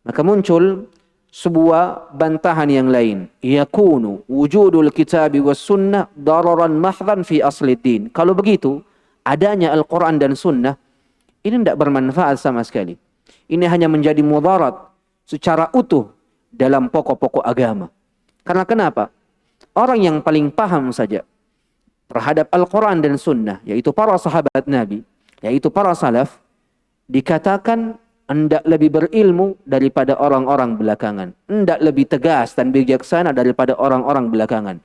maka muncul sebuah bantahan yang lain. Yakunu wujudul kitabi was sunnah dararan mahdhan fi asli din. Kalau begitu, adanya Al-Quran dan Sunnah ini tidak bermanfaat sama sekali. Ini hanya menjadi mudarat secara utuh dalam pokok-pokok agama. Karena kenapa? Orang yang paling paham saja terhadap Al-Quran dan Sunnah, yaitu para sahabat Nabi, yaitu para salaf, dikatakan hendak lebih berilmu daripada orang-orang belakangan, hendak lebih tegas dan bijaksana daripada orang-orang belakangan.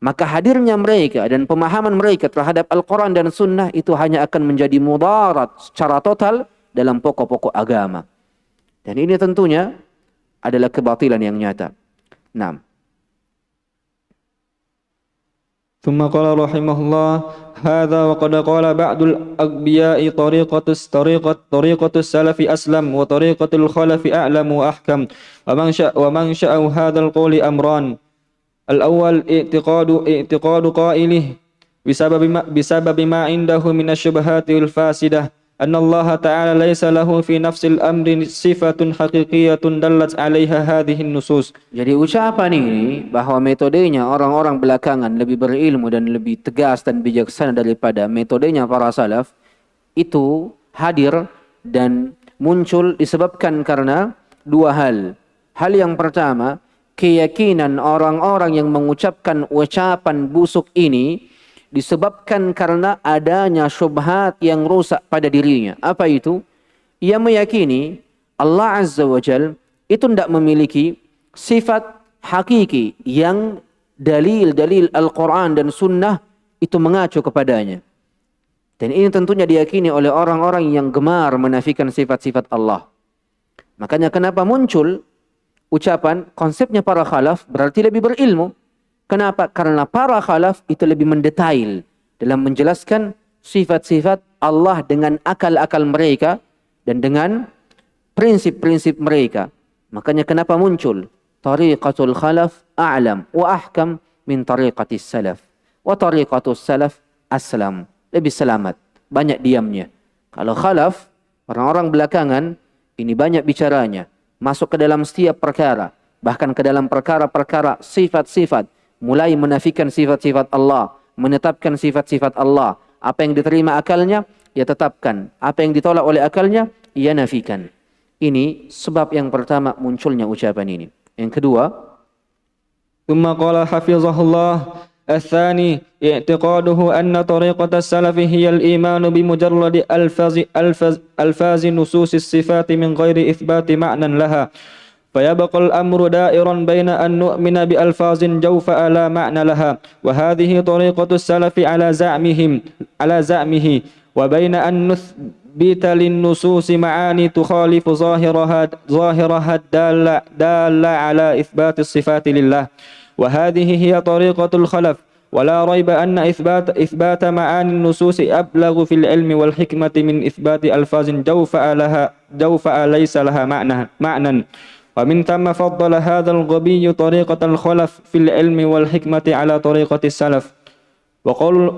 Maka hadirnya mereka dan pemahaman mereka terhadap Al-Quran dan Sunnah itu hanya akan menjadi mudarat secara total dalam pokok-pokok agama. Dan ini tentunya adalah kebatilan yang nyata. 6. ثم قال رحمه الله هذا وقد قال بعض الأنبياء طريقة السلف أسلم وطريقة الخلف أعلم وأحكم ومنشأ هذا القول أمران الأول اعتقاد قائله بسبب ما عنده من الشبهات الفاسدة أن الله تعالى ليس له في نفس الأمر صفة حقيقية دلت عليها هذه النصوص. Jadi ucapan ini bahwa metodenya orang-orang belakangan lebih berilmu dan lebih tegas dan bijaksana daripada metodenya para salaf itu hadir dan muncul disebabkan karena dua hal. Hal yang pertama, keyakinan orang-orang yang mengucapkan ucapan busuk ini disebabkan karena adanya syubhat yang rusak pada dirinya. Apa itu? ia meyakini Allah Azza wa Jal itu tidak memiliki sifat hakiki yang dalil-dalil Al-Quran dan Sunnah itu mengacu kepadanya. Dan ini tentunya diyakini oleh orang-orang yang gemar menafikan sifat-sifat Allah. Makanya kenapa muncul ucapan konsepnya para khalaf berarti lebih berilmu. Kenapa? Karena para khalaf itu lebih mendetail dalam menjelaskan sifat-sifat Allah dengan akal-akal mereka dan dengan prinsip-prinsip mereka. Makanya kenapa muncul tariqatul khalaf a'lam wa ahkam min tariqatis salaf. Wa tariqatus salaf aslam. Lebih selamat, banyak diamnya. Kalau khalaf, orang-orang belakangan, ini banyak bicaranya. Masuk ke dalam setiap perkara. Bahkan ke dalam perkara-perkara sifat-sifat. Mulai menafikan sifat-sifat Allah. Menetapkan sifat-sifat Allah. Apa yang diterima akalnya, ia tetapkan. Apa yang ditolak oleh akalnya, ia nafikan. Ini sebab yang pertama munculnya ucapan ini. Yang kedua, ثم قال حفظه الله الثاني اعتقاده أن طريقة السلف هي الإيمان بمجرد ألفاظ نصوص الصفات من غير إثبات معنى لها فيبقى الأمر دائرا بين أن نؤمن بألفاظ جوفاء لا معنى لها وهذه طريقة السلف على زعمه وبين أن نثبت للنصوص معاني تخالف ظاهرها الدالة على إثبات الصفات لله وهذه هي طريقة الخلف ولا ريب أن إثبات معاني النصوص أبلغ في العلم والحكمة من إثبات ألفاظ جوفاء ليس لها معنى ومن ثم فضل هذا الغبي طريقة الخلف في العلم والحكمة على طريقة السلف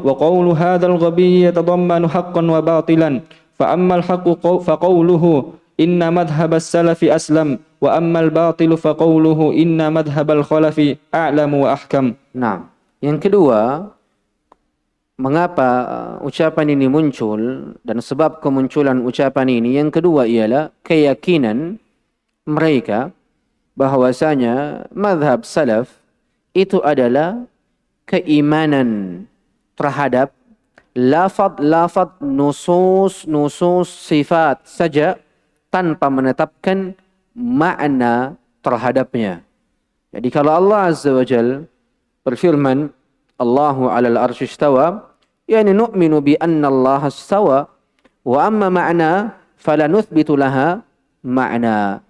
وقول هذا الغبي يتضمن حقا وباطلا فأما الحق فقوله إن مذهب السلف أسلم وأما الباطل فقوله إن مذهب الخلف أعلم وأحكم. Nah, yang kedua, mengapa ucapan ini muncul dan sebab kemunculan ucapan ini, yang kedua ialah keyakinan mereka bahwasanya mazhab salaf itu adalah keimanan terhadap lafaz nusus sifat saja tanpa menetapkan makna terhadapnya. Jadi kalau Allah Azza wa Jal berfirman Allahu 'alal arsy istawa, yani nu'minu bi anna Allah istawa wa amma ma'na fala nuthbitu laha ma'na.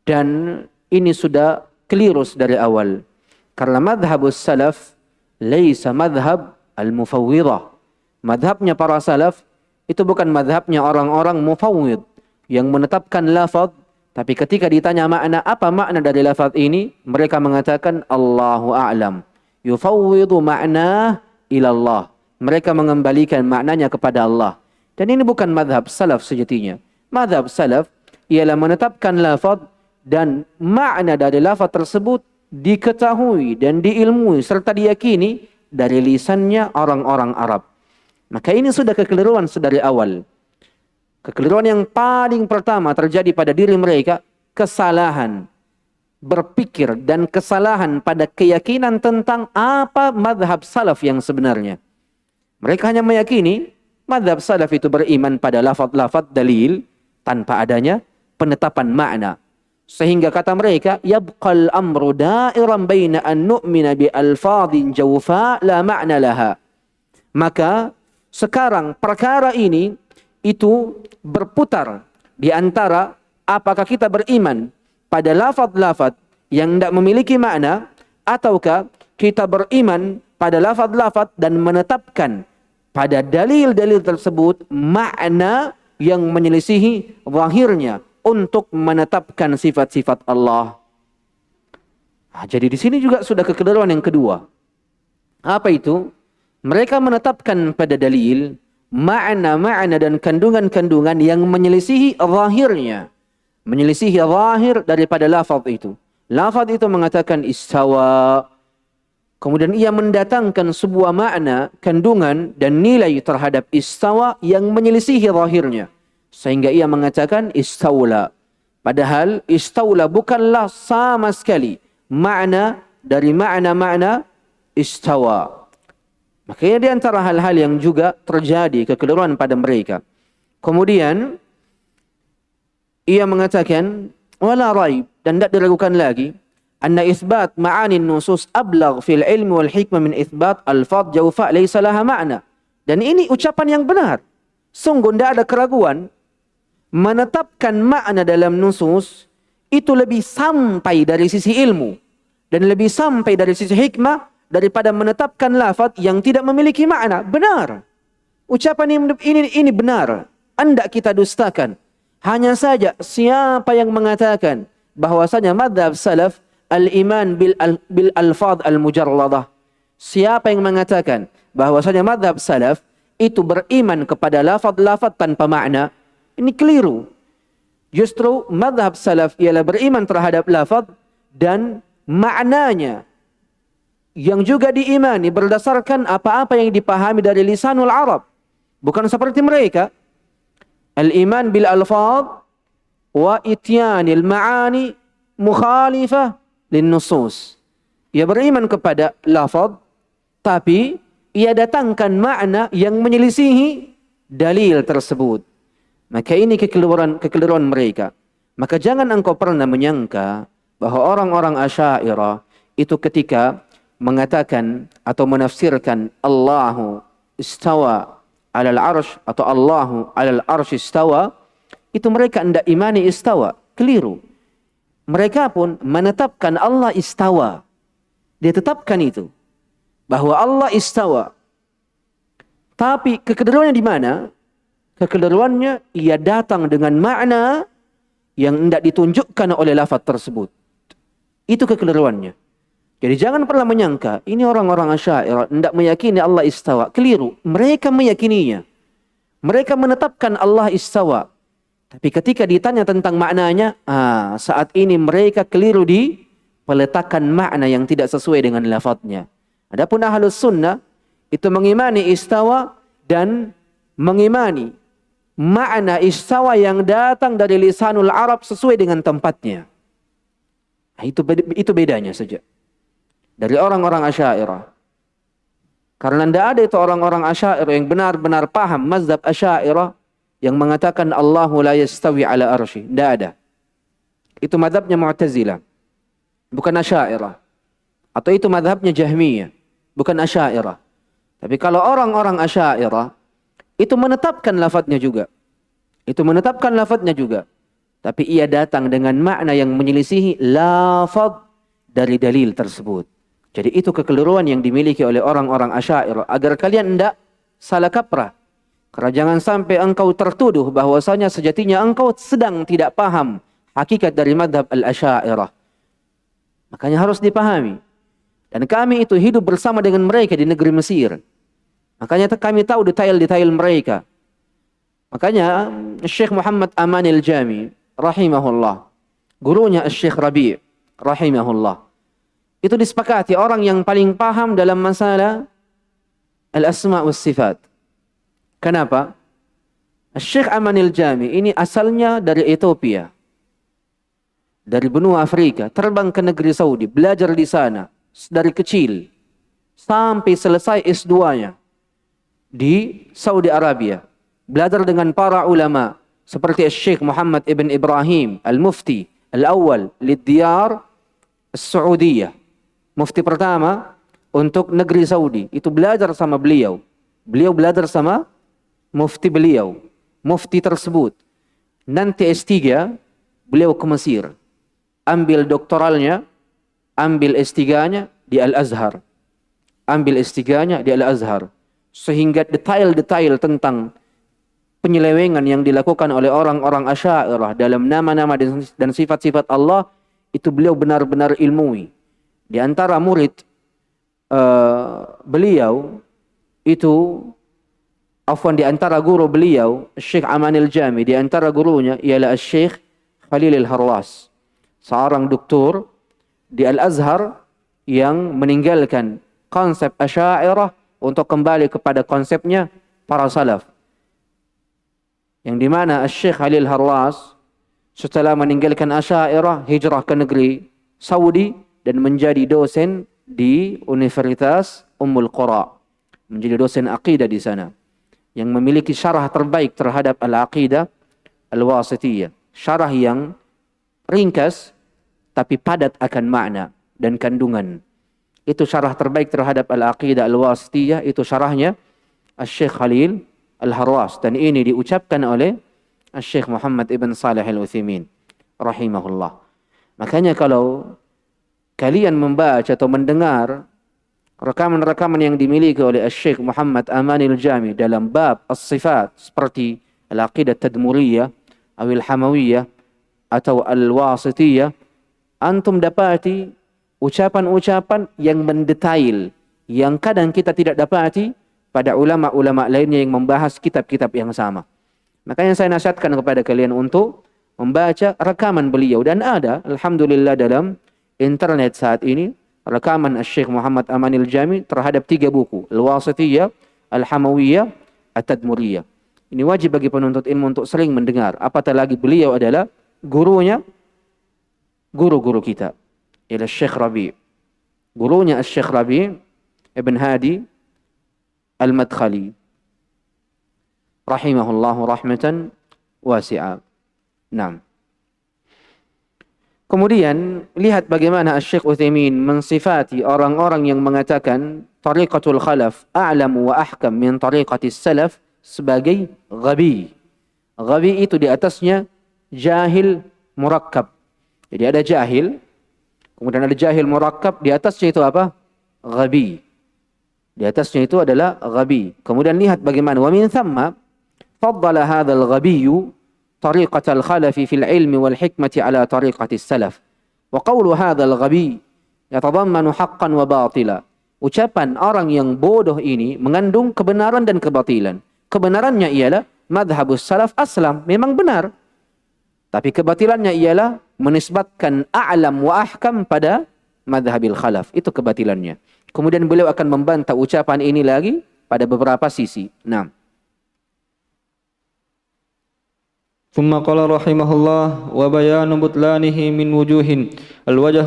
Dan ini sudah keliru dari awal. Karena madhabus salaf laisa madhab al-mufawwidah. Madhabnya para salaf itu bukan madhabnya orang-orang mufawwid yang menetapkan lafaz, tapi ketika ditanya makna, apa makna dari lafaz ini, mereka mengatakan Allahu a'lam. Yufawwidu ma'na ila Allah. Mereka mengembalikan maknanya kepada Allah. Dan ini bukan madhab salaf sejatinya. Madhab salaf ialah menetapkan lafaz dan makna dari lafaz tersebut diketahui dan diilmui serta diyakini dari lisannya orang-orang Arab. Maka ini sudah kekeliruan dari awal. Kekeliruan yang paling pertama terjadi pada diri mereka, kesalahan berpikir dan kesalahan pada keyakinan tentang apa madhab salaf yang sebenarnya. Mereka hanya meyakini madhab salaf itu beriman pada lafaz dalil tanpa adanya penetapan makna. Sehingga kata mereka, yabqal amru da'iran baina an nu'mina bi alfadhin jawfa la ma'na laha. Maka sekarang perkara ini itu berputar di antara apakah kita beriman pada lafaz-lafaz yang tidak memiliki makna ataukah kita beriman pada lafaz-lafaz dan menetapkan pada dalil-dalil tersebut makna yang menyelisihi zahirnya untuk menetapkan sifat-sifat Allah. Jadi di sini juga sudah kekeliruan yang kedua. Apa itu? Mereka menetapkan pada dalil makna-makna dan kandungan-kandungan yang menyelisihi zahirnya. Menyelisihi zahir daripada lafaz itu. Lafaz itu mengatakan istawa. Kemudian ia mendatangkan sebuah makna, kandungan dan nilai terhadap istawa yang menyelisihi zahirnya. Sehingga ia mengatakan istawla. Padahal istawla bukanlah sama sekali makna dari makna-makna istawa. Makanya di antara hal-hal yang juga terjadi kekeliruan pada mereka. Kemudian ia mengatakan wala raib, dan tidak diragukan lagi, anna itsbat ma'ani nusus ablagh fil ilmi wal hikmah min itsbat alfaz jawfa laysa laha ma'na. Dan ini ucapan yang benar. Sungguh tidak ada keraguan, menetapkan makna dalam nusus itu lebih sampai dari sisi ilmu dan lebih sampai dari sisi hikmah daripada menetapkan lafaz yang tidak memiliki makna. Benar. Ucapan ini benar. Hendak kita dustakan. Hanya saja siapa yang mengatakan bahwasanya madhab salaf al-iman bil alfaz al-mujarradah. Siapa yang mengatakan bahwasanya madhab salaf itu beriman kepada lafaz-lafaz tanpa makna, ini keliru. Justru madhab salaf ialah beriman terhadap lafaz dan maknanya yang juga diimani berdasarkan apa-apa yang dipahami dari lisanul Arab. Bukan seperti mereka. Al-iman bil alfaz wa ityanil ma'ani mukhalifah lin nusus. Ia beriman kepada lafaz, tapi ia datangkan makna yang menyelisihi dalil tersebut. Maka ini kekeliruan mereka. Maka jangan engkau pernah menyangka bahwa orang-orang Asy'ariyah itu ketika mengatakan atau menafsirkan Allahu istawa alal arsh atau Allahu alal arsh istawa, itu mereka hendak imani istawa. Keliru. Mereka pun menetapkan Allah istawa. Dia tetapkan itu, bahwa Allah istawa. Tapi kekeliruannya di mana? Kekeliruannya ia datang dengan makna yang hendak ditunjukkan oleh lafaz tersebut. Itu kekeliruannya. Jadi jangan pernah menyangka ini orang-orang Asy'ariyah hendak meyakini Allah istawa. Keliru. Mereka meyakininya. Mereka menetapkan Allah istawa. Tapi ketika ditanya tentang maknanya, saat ini mereka keliru di peletakan makna yang tidak sesuai dengan lafaznya. Adapun ahlus sunnah itu mengimani istawa dan mengimani makna istawa yang datang dari lisanul Arab sesuai dengan tempatnya. Itu bedanya saja dari orang-orang Asy'ariyah. Karena tidak ada itu orang-orang Asy'ariyah yang benar-benar paham mazhab Asy'ariyah yang mengatakan Allahu la yastawi ala arsy. Tidak ada. Itu mazhabnya Mu'tazilah, bukan Asy'ariyah. Atau itu mazhabnya Jahmiyah, bukan Asy'ariyah. Tapi kalau orang-orang Asy'ariyah itu menetapkan lafadznya juga. Itu menetapkan lafadznya juga. Tapi ia datang dengan makna yang menyelisihi lafadz dari dalil tersebut. Jadi itu kekeliruan yang dimiliki oleh orang-orang Asy'ariyah, agar kalian tidak salah kaprah. Karena jangan sampai engkau tertuduh bahwasanya sejatinya engkau sedang tidak paham hakikat dari madhab al-Asy'ariyah. Makanya harus dipahami. Dan kami itu hidup bersama dengan mereka di negeri Mesir. Makanya kami tahu detail-detail mereka. Makanya Syekh Muhammad Aman al-Jami rahimahullah, gurunya Syekh Rabi' rahimahullah, itu disepakati orang yang paling paham dalam masalah al-asma' was sifat. Kenapa? Syekh Aman al-Jami ini asalnya dari Ethiopia, dari benua Afrika, terbang ke negeri Saudi, belajar di sana dari kecil sampai selesai S2-nya di Saudi Arabia. Belajar dengan para ulama seperti Syekh Muhammad ibn Ibrahim al-Mufti al-awwal lid-diyar as-Saudiyah. Mufti pertama untuk negeri Saudi. Itu belajar sama beliau. Beliau belajar sama mufti beliau. Mufti tersebut. Nanti S3 beliau ke Mesir. Ambil doktoralnya, ambil S3-nya di Al-Azhar. Ambil S3-nya di Al-Azhar. Sehingga detail-detail tentang penyelewengan yang dilakukan oleh orang-orang Asy'ariyah dalam nama-nama dan sifat-sifat Allah, itu beliau benar-benar ilmui. Di antara murid beliau itu, di antara guru beliau, Syekh Aman al-Jami, di antara gurunya ialah Syekh Khalil al-Harras, seorang doktor di Al-Azhar yang meninggalkan konsep Asy'ariyah untuk kembali kepada konsepnya para salaf. Yang di mana Syekh Khalil al-Harras setelah meninggalkan Asy'ariyah hijrah ke negeri Saudi dan menjadi dosen di Universitas Ummul Qura, menjadi dosen aqidah di sana, yang memiliki syarah terbaik terhadap al-aqidah al-wasitiyah, Syarah yang ringkas tapi padat akan makna dan kandungan. Itu syarah terbaik terhadap Al-Aqidah Al-Wasithiyah, itu syarahnya Asy-Syaikh Khalil Al-Harras, dan ini diucapkan oleh Asy-Syaikh Muhammad ibn Shalih Al-Utsaimin rahimahullah. Makanya kalau kalian membaca atau mendengar rekaman-rekaman yang dimiliki oleh Asy-Syaikh Muhammad Amanil Jami dalam bab as-sifat seperti Al-Aqidah Tadmuriyah atau Al-Hamawiyah atau Al-Wasithiyah, antum dapati ucapan-ucapan yang mendetail yang kadang kita tidak dapati pada ulama-ulama lainnya yang membahas kitab-kitab yang sama. Makanya saya nasihatkan kepada kalian untuk membaca rekaman beliau, dan ada alhamdulillah dalam internet saat ini rekaman Asy-Syaikh Muhammad Amanil Jami terhadap 3 buku, Al-Wasithiyah, Al-Hamawiyah, At-Tadmuriyah. Ini wajib bagi penuntut ilmu untuk sering mendengar, apatah lagi beliau adalah gurunya guru-guru kita, ialah Syekh Rabi'. Gurunya Syekh Rabi' Ibn Hadi Al-Madkhali rahimahullahu rahmatan wasi'ah. Naam. Kemudian lihat bagaimana Syekh Utsaimin mensifati orang-orang yang mengatakan tariqatul khalaf a'lamu wa ahkam min tariqatis salaf sebagai ghabi. Ghabi itu di atasnya jahil murakkab. Jadi ada jahil, kemudian ada jahil murakkab, di atasnya itu apa? Ghabi. Di atasnya itu adalah ghabi. Kemudian lihat bagaimana wa min thamma faddala hadzal ghabiyyu tariqatal khalafi fil ilmi wal hikmati ala tariqatis salaf. Wa qawlu hadzal ghabi yatadammanu haqqan wa batila. Ucapan orang yang bodoh ini mengandung kebenaran dan kebatilan. Kebenarannya ialah madhhabus salaf aslam, memang benar. Tapi kebatilannya ialah menisbatkan a'lam wa ahkam pada madhhabil khalaf. Itu kebatilannya. Kemudian beliau akan membantah ucapan ini lagi pada beberapa sisi. Nah. ثم قال رحمه الله وبيان بطلانه من وجوه الوجه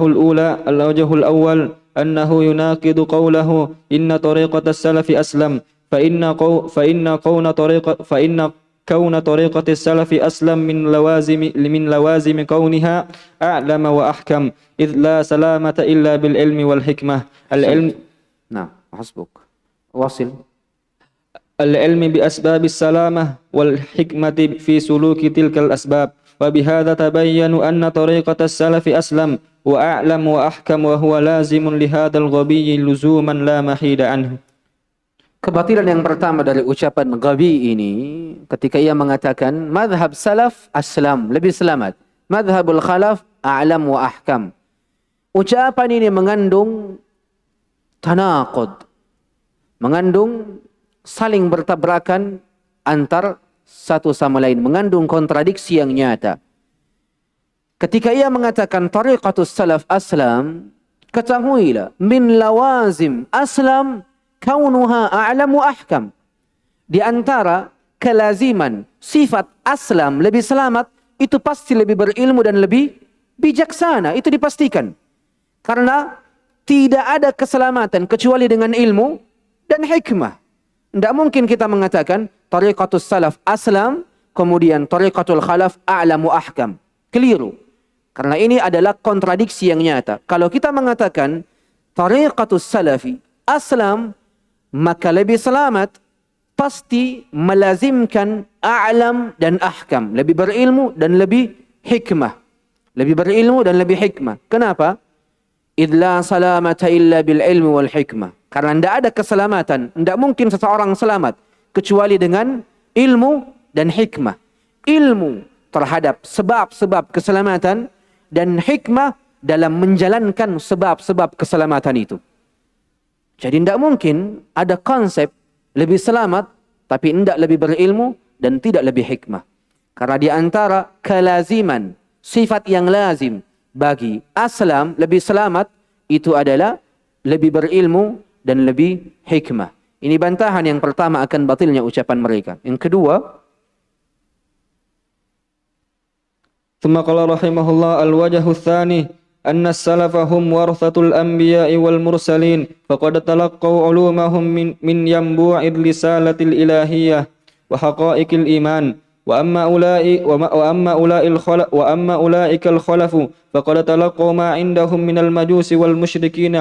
الأول أنه يناقض قوله إن طريقة السلف أسلم فإن كون طريقة السلف أسلم من لوازم كونها أعلم وأحكم إذ لا سلامة إلا بالعلم والحكمة. العلم نعم حسبك واصل. العلم بأسباب السلامة والحكمة في سلوك تلك الأسباب، وبهذا تبين أن طريقة السلف أسلم وأعلم وأحكم وهو لازم لهذا الغبي لزوما لا محيد عنه. Kebatilan yang pertama dari ucapan Ghabi ini ketika ia mengatakan madhab salaf aslam, lebih selamat. Madhabul khalaf a'lam wa ahkam. Ucapan ini mengandung tanaqud, mengandung saling bertabrakan antar satu sama lain, mengandung kontradiksi yang nyata. Ketika ia mengatakan tariqatus salaf aslam, ketahuilah min lawazim aslam kaunuha a'lam wa ahkam. Di antara kelaziman sifat aslam, lebih selamat, itu pasti lebih berilmu dan lebih bijaksana. Itu dipastikan. Karena tidak ada keselamatan kecuali dengan ilmu dan hikmah. Tidak mungkin kita mengatakan tariqatus salaf aslam, kemudian tariqatul khalaf a'lam wa ahkam. Keliru. Karena ini adalah kontradiksi yang nyata. Kalau kita mengatakan tariqatus salafi aslam, maka lebih selamat pasti melazimkan a'lam dan ahkam, lebih berilmu dan lebih hikmah. Lebih berilmu dan lebih hikmah. Kenapa? Idz la salamata illa bil ilmi wal hikmah. Karena tidak ada keselamatan, tidak mungkin seseorang selamat kecuali dengan ilmu dan hikmah. Ilmu terhadap sebab-sebab keselamatan dan hikmah dalam menjalankan sebab-sebab keselamatan itu. Jadi tidak mungkin ada konsep lebih selamat tapi tidak lebih berilmu dan tidak lebih hikmah. Karena di antara kelaziman, sifat yang lazim bagi aslam, lebih selamat, itu adalah lebih berilmu dan lebih hikmah. Ini bantahan yang pertama akan batilnya ucapan mereka. Yang kedua, ثم قال رحمه الله الوجه الثاني أن السلف هم ورثة الأنبياء والمرسلين فقد تلقوا علومهم من ينبوع الرسالة الإلهية وحقائق الإيمان وأما أولئك الخلف فقد تلقوا ما عندهم من المجوس والمشركين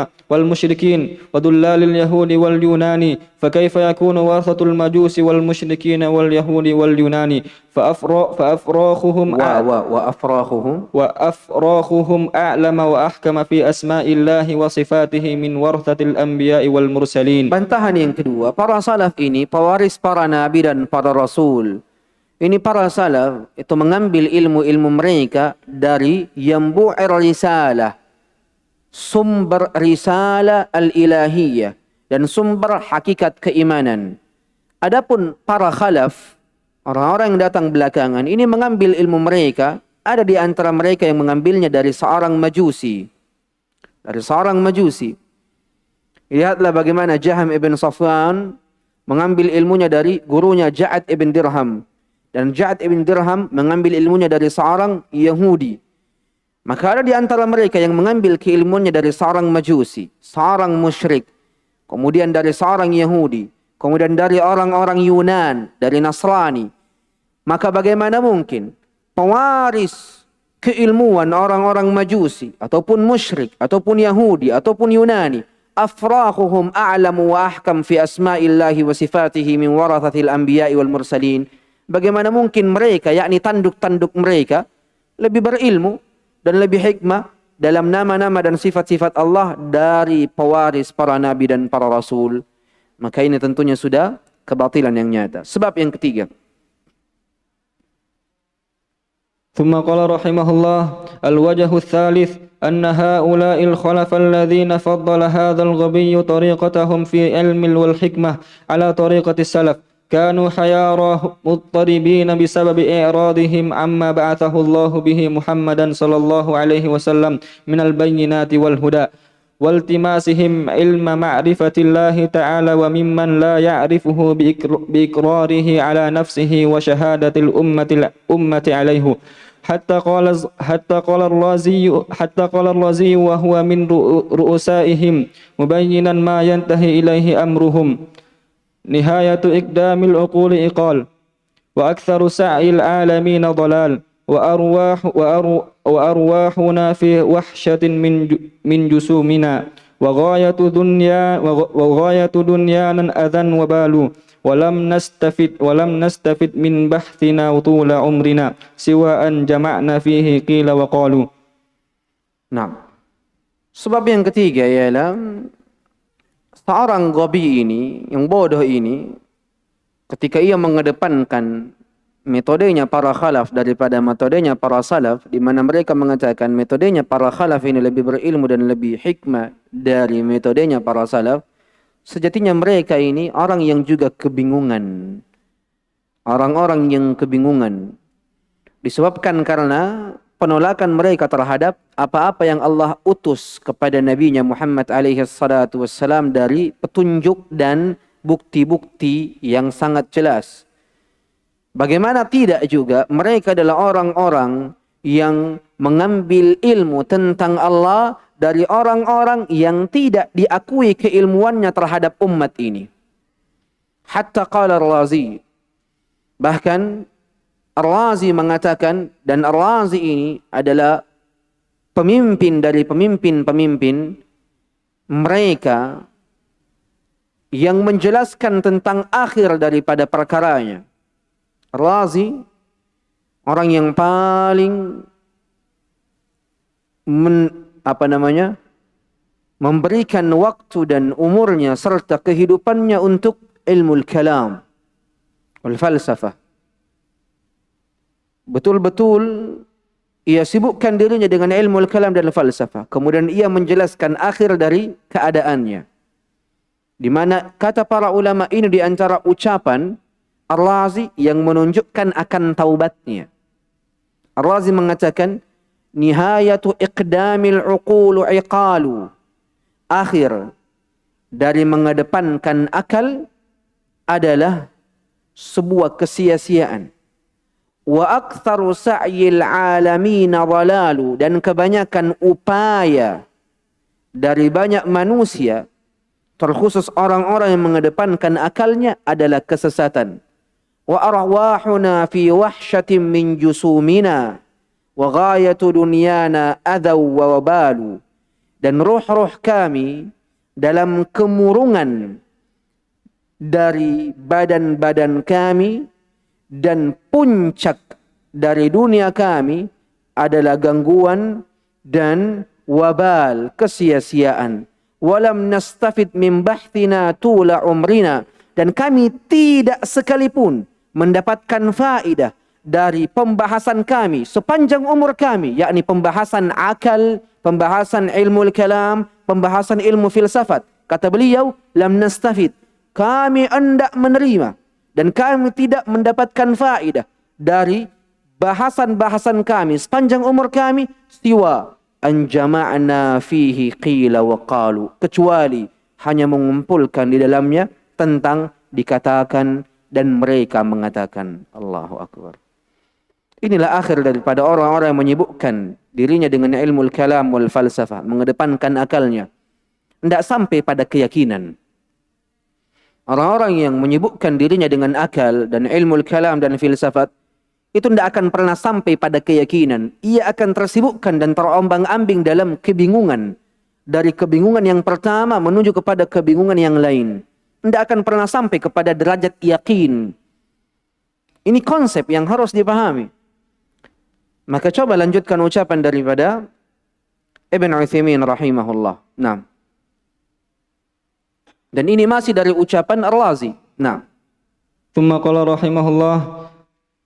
وضلال اليهود واليونان، فكيف يكون ورثة المجوس والمشركين واليهود واليونان وأفراخهم أعلم وأحكم في أسماء الله وصفاته من ورثة الأنبياء والمرسلين. Bantahan yang kedua, para salaf ini pewaris para nabi dan para rasul. Ini para salaf itu mengambil ilmu-ilmu mereka dari yambu'ir risalah, sumber risalah al-ilahiyah dan sumber hakikat keimanan. Adapun para khalaf, orang-orang yang datang belakangan, ini mengambil ilmu mereka, ada di antara mereka yang mengambilnya dari seorang majusi. Lihatlah bagaimana Jaham ibn Safwan mengambil ilmunya dari gurunya Ja'ad ibn Dirham. Dan Ja'ad ibn Dirham mengambil ilmunya dari seorang Yahudi. Maka ada di antara mereka yang mengambil keilmuannya dari seorang majusi, seorang musyrik, kemudian dari seorang Yahudi, kemudian dari orang-orang Yunan, dari Nasrani. Maka bagaimana mungkin pewaris keilmuan orang-orang majusi, ataupun musyrik, ataupun Yahudi, ataupun Yunani, afrahuhum a'lamu wa ahkam fi asma'illahi wa sifatihi min warathatil anbiya'i wal mursalin. Bagaimana mungkin mereka, yakni tanduk-tanduk mereka, lebih berilmu dan lebih hikmah dalam nama-nama dan sifat-sifat Allah dari pewaris para nabi dan para rasul. Maka ini tentunya sudah kebatilan yang nyata. Sebab yang ketiga. ثم قال رحمه الله: الوجه الثالث أن هؤلاء الخلف الذين فضل هذا الغبي طريقتهم في علم والحكمة على طريقة السلف كانوا حيارى مضطربين بسبب إعراضهم عما بعثه الله به محمدا صلى الله عليه وسلم من البينات والهدى والتماسهم علم معرفة الله تعالى وممن لا يعرفه بإقراره على نفسه وشهادة الأمة عليه حتى قال الرازي وهو من رؤسائهم مبينا ما ينتهي إليه أمرهم: نهاية إقدام العقول إقال، وأكثر سعي العالمين ضلال، وأرواحنا في وحشة من جسومنا، وغاية دنيانا أذى وبال، ولم نستفد من بحثنا طول عمرنا سوى أن جمعنا فيه قيل وقالوا. Nah, sebab yang ketiga ialah seorang Ghabi ini, yang bodoh ini, ketika ia mengedepankan metodenya para khalaf daripada metodenya para salaf, di mana mereka mengatakan metodenya para khalaf ini lebih berilmu dan lebih hikmah dari metodenya para salaf, sejatinya mereka ini orang yang juga kebingungan. Orang-orang yang kebingungan. Disebabkan karena penolakan mereka terhadap apa-apa yang Allah utus kepada Nabi-Nya Muhammad alaihi salatu wassalam dari petunjuk dan bukti-bukti yang sangat jelas. Bagaimana tidak juga mereka adalah orang-orang yang mengambil ilmu tentang Allah dari orang-orang yang tidak diakui keilmuannya terhadap umat ini. Hatta qala Ar-Razi, bahkan Ar-Razi mengatakan, dan Ar-Razi ini adalah pemimpin dari pemimpin-pemimpin mereka yang menjelaskan tentang akhir daripada perkaranya. Ar-Razi orang yang paling memberikan waktu dan umurnya serta kehidupannya untuk ilmu kalam wal falsafah. Betul-betul ia sibukkan dirinya dengan ilmu kalam dan falsafah. Kemudian ia menjelaskan akhir dari keadaannya. Di mana kata para ulama ini di antara ucapan Ar-Razi yang menunjukkan akan taubatnya. Ar-Razi mengatakan, nihayatu iqdamil uqulu iqalu. Akhir dari mengedepankan akal adalah sebuah kesia-siaan. Wa aktsaru sa'yil alamin dhalalu, dan kebanyakan upaya dari banyak manusia, terkhusus orang-orang yang mengedepankan akalnya, adalah kesesatan. wa arwahuna fi wahsyatin min jusumina wa ghayatu dunyana adaw wa wabalu. Dan ruh-ruh kami dalam kemurungan dari badan-badan kami, dan puncak dari dunia kami adalah gangguan dan wabal, kesia-siaan. Walam nastafid min bahthina tula umrina, dan kami tidak sekalipun mendapatkan faedah dari pembahasan kami sepanjang umur kami, yakni pembahasan akal, pembahasan ilmu kalam, pembahasan ilmu filsafat. Kata beliau, lam nastafid, kami hendak menerima dan kami tidak mendapatkan faedah dari bahasan-bahasan kami sepanjang umur kami, siwa an jama'na fihi qila wa qalu, kecuali hanya mengumpulkan di dalamnya tentang dikatakan dan mereka mengatakan. Allahu Akbar. Inilah akhir daripada orang-orang yang menyibukkan dirinya dengan ilmu kalam wal falsafah, mengedepankan akalnya, tidak sampai pada keyakinan. Orang-orang yang menyibukkan dirinya dengan akal dan ilmu kalam dan filsafat itu tidak akan pernah sampai pada keyakinan. Ia akan tersibukkan dan terombang-ambing dalam kebingungan. Dari kebingungan yang pertama menuju kepada kebingungan yang lain. Tidak akan pernah sampai kepada derajat yakin. Ini konsep yang harus dipahami. Maka coba lanjutkan ucapan daripada Ibn Utsaimin rahimahullah. Nah. Dan ini masih dari ucapan Ar-Razi. Nah. ثم قال رحمه الله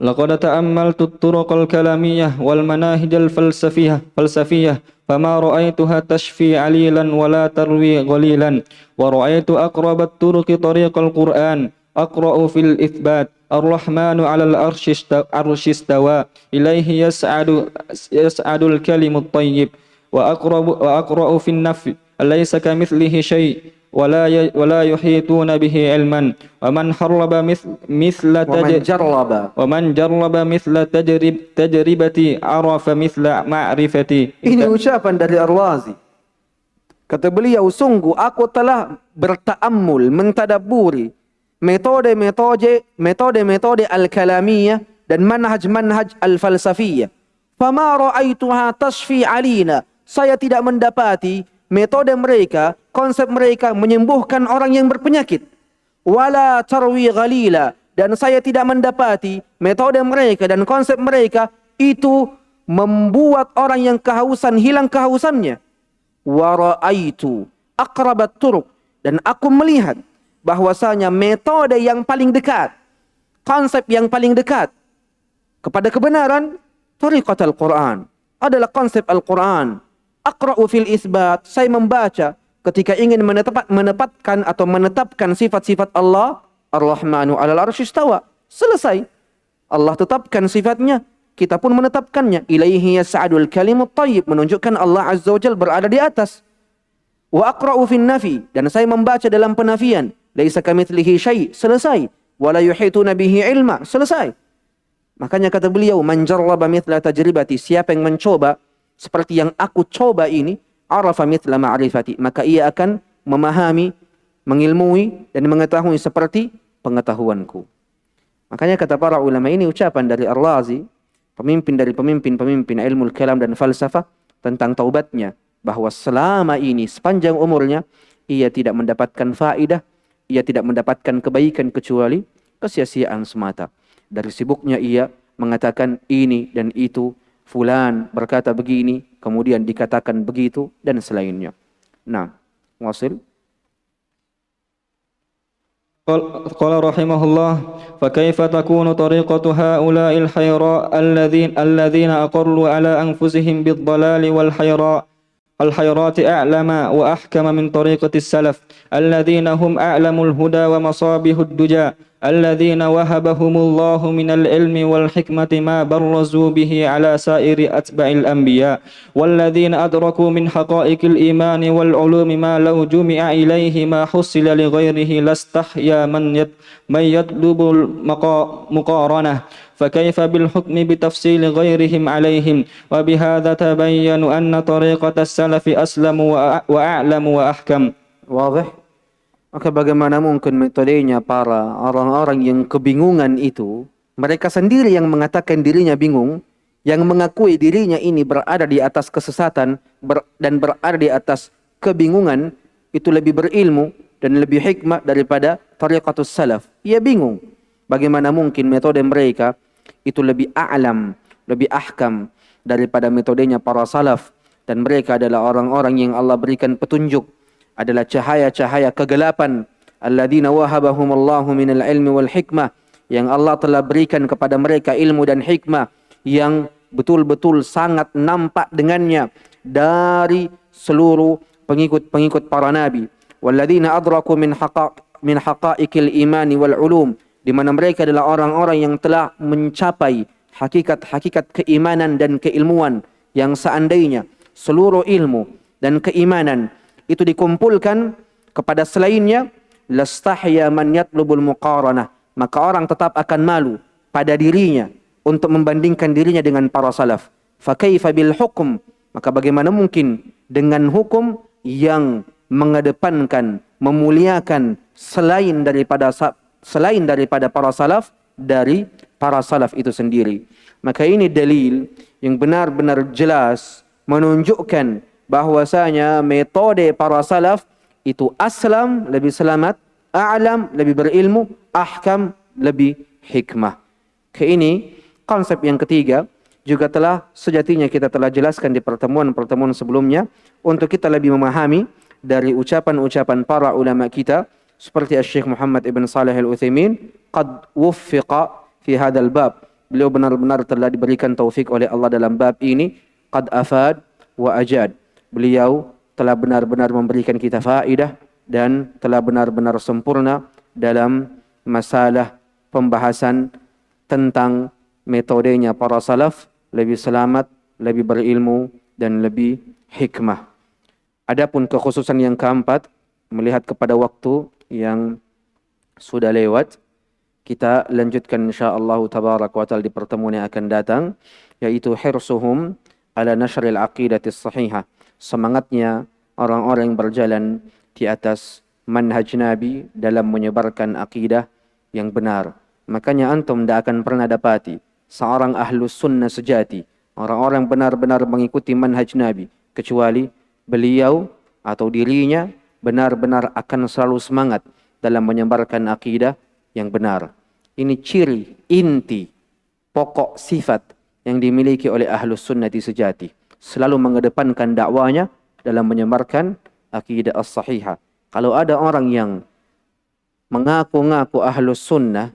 لقد تأملت الطرق الكلامية والمناهج الفلسفية فما رأيتها تشفي عليلا ولا تروي غليلا ورأيت أقرب الطرق طريق القرآن أقرأ في الإثبات الرحمن على العرش استوى إليه يسعد الكلم الطيب وأقرأ في النفي ليس كمثله شيء ولا يحيطون به علما ومن جرب مثل تجربتي عرف مثل معرفتي. Ini ucapan dari Ar-Razi. Kata beliau, sungguh aku telah berta'ammul, mentadabburi metode al-kalamiyah dan manhaj al-falsafiyah. Fama ra'aituha tashfi alina. Saya tidak mendapati metode mereka, konsep mereka menyembuhkan orang yang berpenyakit. Wala tarwi ghalila, dan saya tidak mendapati metode mereka dan konsep mereka itu membuat orang yang kehausan hilang kehausannya. Wa ra'aitu aqrabat turuq, dan aku melihat bahwasanya metode yang paling dekat, konsep yang paling dekat kepada kebenaran, tariqat al-Quran, adalah konsep Al-Quran. Aqra'u fil isbat, saya membaca ketika ingin menetapkan sifat-sifat Allah. Ar-Rahmanu 'alal 'arsy istawa. Selesai. Allah tetapkan sifatnya, kita pun menetapkannya. Ilaihi yas'adul kalimut thayyib, menunjukkan Allah Azza wa Jalla berada di atas. Wa aqra'u fin nafi, dan saya membaca dalam penafian. Laisa kamitslihi syai', selesai. Wala yuhituna bihi ilma, selesai. Makanya kata beliau, man jarraba mithla tajribati, siapa yang mencoba seperti yang aku coba ini, arafa mithla ma'rifati, maka ia akan memahami, mengilmui dan mengetahui seperti pengetahuanku. Makanya kata para ulama, ini ucapan dari Ar-Razi, pemimpin dari pemimpin ilmu kalam dan falsafah, tentang taubatnya, bahwa selama ini sepanjang umurnya ia tidak mendapatkan faedah, ia tidak mendapatkan kebaikan kecuali kesia-siaan semata. Dari sibuknya ia mengatakan ini dan itu, fulan berkata begini, kemudian dikatakan begitu, dan selainnya. Nah, wasil. قال رحمه الله فكيف تكون طريقة هؤلاء الحيراء الذين أقروا على أنفسهم بالضلال الحيرات أعلم وأحكم من طريقة السلف الذين هم أعلم الهدى ومصابيح الدجى الذين وهبهم الله من العلم والحكمة ما برزوا به على سائر أتباع الأنبياء والذين أدركوا من حقائق الإيمان والعلوم ما لو جمع إليه ما حصل لغيره لاستحيا من يطلب المقارنة فكيف بالحكم بتفصيل غيرهم عليهم وبهذا تبين أن طريقة السلف أسلم وأعلم وأحكم. واضح. Maka bagaimana mungkin metodenya para orang-orang yang kebingungan itu, mereka sendiri yang mengatakan dirinya bingung, yang mengakui dirinya ini berada di atas kesesatan dan berada di atas kebingungan, itu lebih berilmu dan lebih hikmah daripada tariqatus salaf. Ia bingung. Bagaimana mungkin metode mereka itu lebih a'lam, lebih ahkam daripada metodenya para salaf. Dan mereka adalah orang-orang yang Allah berikan petunjuk, adalah cahaya-cahaya kegelapan, alladzina wahabahumullahu minal ilmi wal hikmah, yang Allah telah berikan kepada mereka ilmu dan hikmah yang betul-betul sangat nampak dengannya dari seluruh pengikut-pengikut para nabi. Walladzina adraku min haqa'iqil imani wal ulum, di mana mereka adalah orang-orang yang telah mencapai hakikat-hakikat keimanan dan keilmuan, yang seandainya seluruh ilmu dan keimanan itu dikumpulkan kepada selainnya, lastahya man yatlubul muqaranah, maka orang tetap akan malu pada dirinya untuk membandingkan dirinya dengan para salaf. Fa kaifa bil hukm, maka bagaimana mungkin dengan hukum yang mengedepankan, memuliakan selain daripada para salaf, dari para salaf itu sendiri. Maka ini dalil yang benar-benar jelas menunjukkan bahwasanya metode para salaf itu aslam, lebih selamat, a'lam, lebih berilmu, ahkam, lebih hikmah. Ini konsep yang ketiga juga telah sejatinya kita telah jelaskan di pertemuan-pertemuan sebelumnya, untuk kita lebih memahami dari ucapan-ucapan para ulama kita seperti Syekh Muhammad ibn Salih al-Utsaimin, qad wuffiqa fi hadzal bab. Beliau benar-benar telah diberikan taufik oleh Allah dalam bab ini, qad afad wa ajad. Beliau telah benar-benar memberikan kita faedah dan telah benar-benar sempurna dalam masalah pembahasan tentang metodenya para salaf, lebih selamat, lebih berilmu dan lebih hikmah. Adapun kekhususan yang keempat, melihat kepada waktu yang sudah lewat, kita lanjutkan insyaallah tabaraka wa taala di pertemuan yang akan datang, yaitu hirsuhum ala nashril aqidatis sahihah, semangatnya orang-orang yang berjalan di atas manhaj Nabi dalam menyebarkan akidah yang benar. Makanya antum tidak akan pernah dapati seorang ahlus sunnah sejati, orang-orang benar-benar mengikuti manhaj Nabi, kecuali beliau atau dirinya benar-benar akan selalu semangat dalam menyebarkan akidah yang benar. Ini ciri, inti, pokok sifat yang dimiliki oleh ahlus sunnati sejati. Selalu mengedepankan dakwanya dalam menyebarkan akidah as-sahihah. Kalau ada orang yang mengaku-ngaku ahlus sunnah,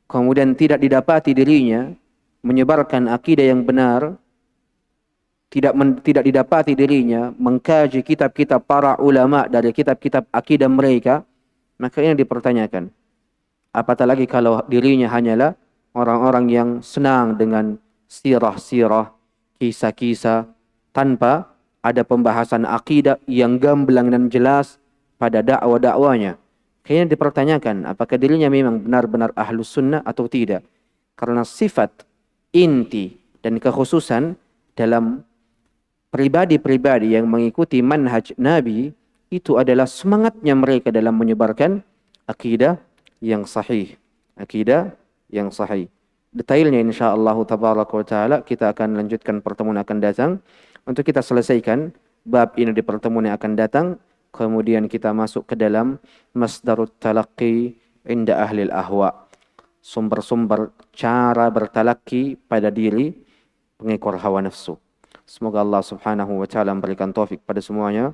kemudian tidak didapati dirinya menyebarkan akidah yang benar, tidak didapati dirinya mengkaji kitab-kitab para ulama dari kitab-kitab akidah mereka, maka ini dipertanyakan. Apatah lagi kalau dirinya hanyalah orang-orang yang senang dengan sirah-sirah, kisah-kisah, tanpa ada pembahasan akidah yang gamblang dan jelas pada dakwah-dakwanya. Kayaknya dipertanyakan apakah dirinya memang benar-benar ahlus sunnah atau tidak. Karena sifat, inti, dan kekhususan dalam pribadi-pribadi yang mengikuti manhaj Nabi itu adalah semangatnya mereka dalam menyebarkan akidah yang sahih. Akidah yang sahih. Detailnya insyaallah tabaraka wa taala kita akan lanjutkan pertemuan akan datang. Untuk kita selesaikan bab ini di pertemuan yang akan datang, kemudian kita masuk ke dalam masdarut talaqqi inda ahli al-ahwa. Sumber-sumber cara bertalaki pada diri pengekor hawa nafsu. Semoga Allah Subhanahu wa taala memberikan taufik pada semuanya,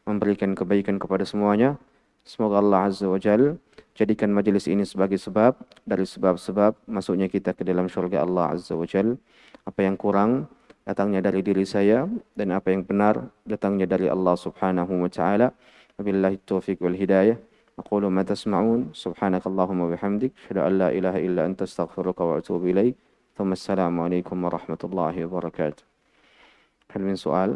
memberikan kebaikan kepada semuanya. Semoga Allah Azza wa Jalla jadikan majelis ini sebagai sebab dari sebab-sebab masuknya kita ke dalam syurga Allah Azza wa Jalla. Apa yang kurang datangnya dari diri saya, dan apa yang benar datangnya dari Allah Subhanahu wa taala. Wabillahi taufiq wal hidayah. Aqulu ma tasma'un, subhanakallahumma wa bihamdik, asyhadu an la ilaha illa anta astaghfiruka wa atubu ilaik. Assalamu alaikum warahmatullahi wabarakatuh. Hal min soal?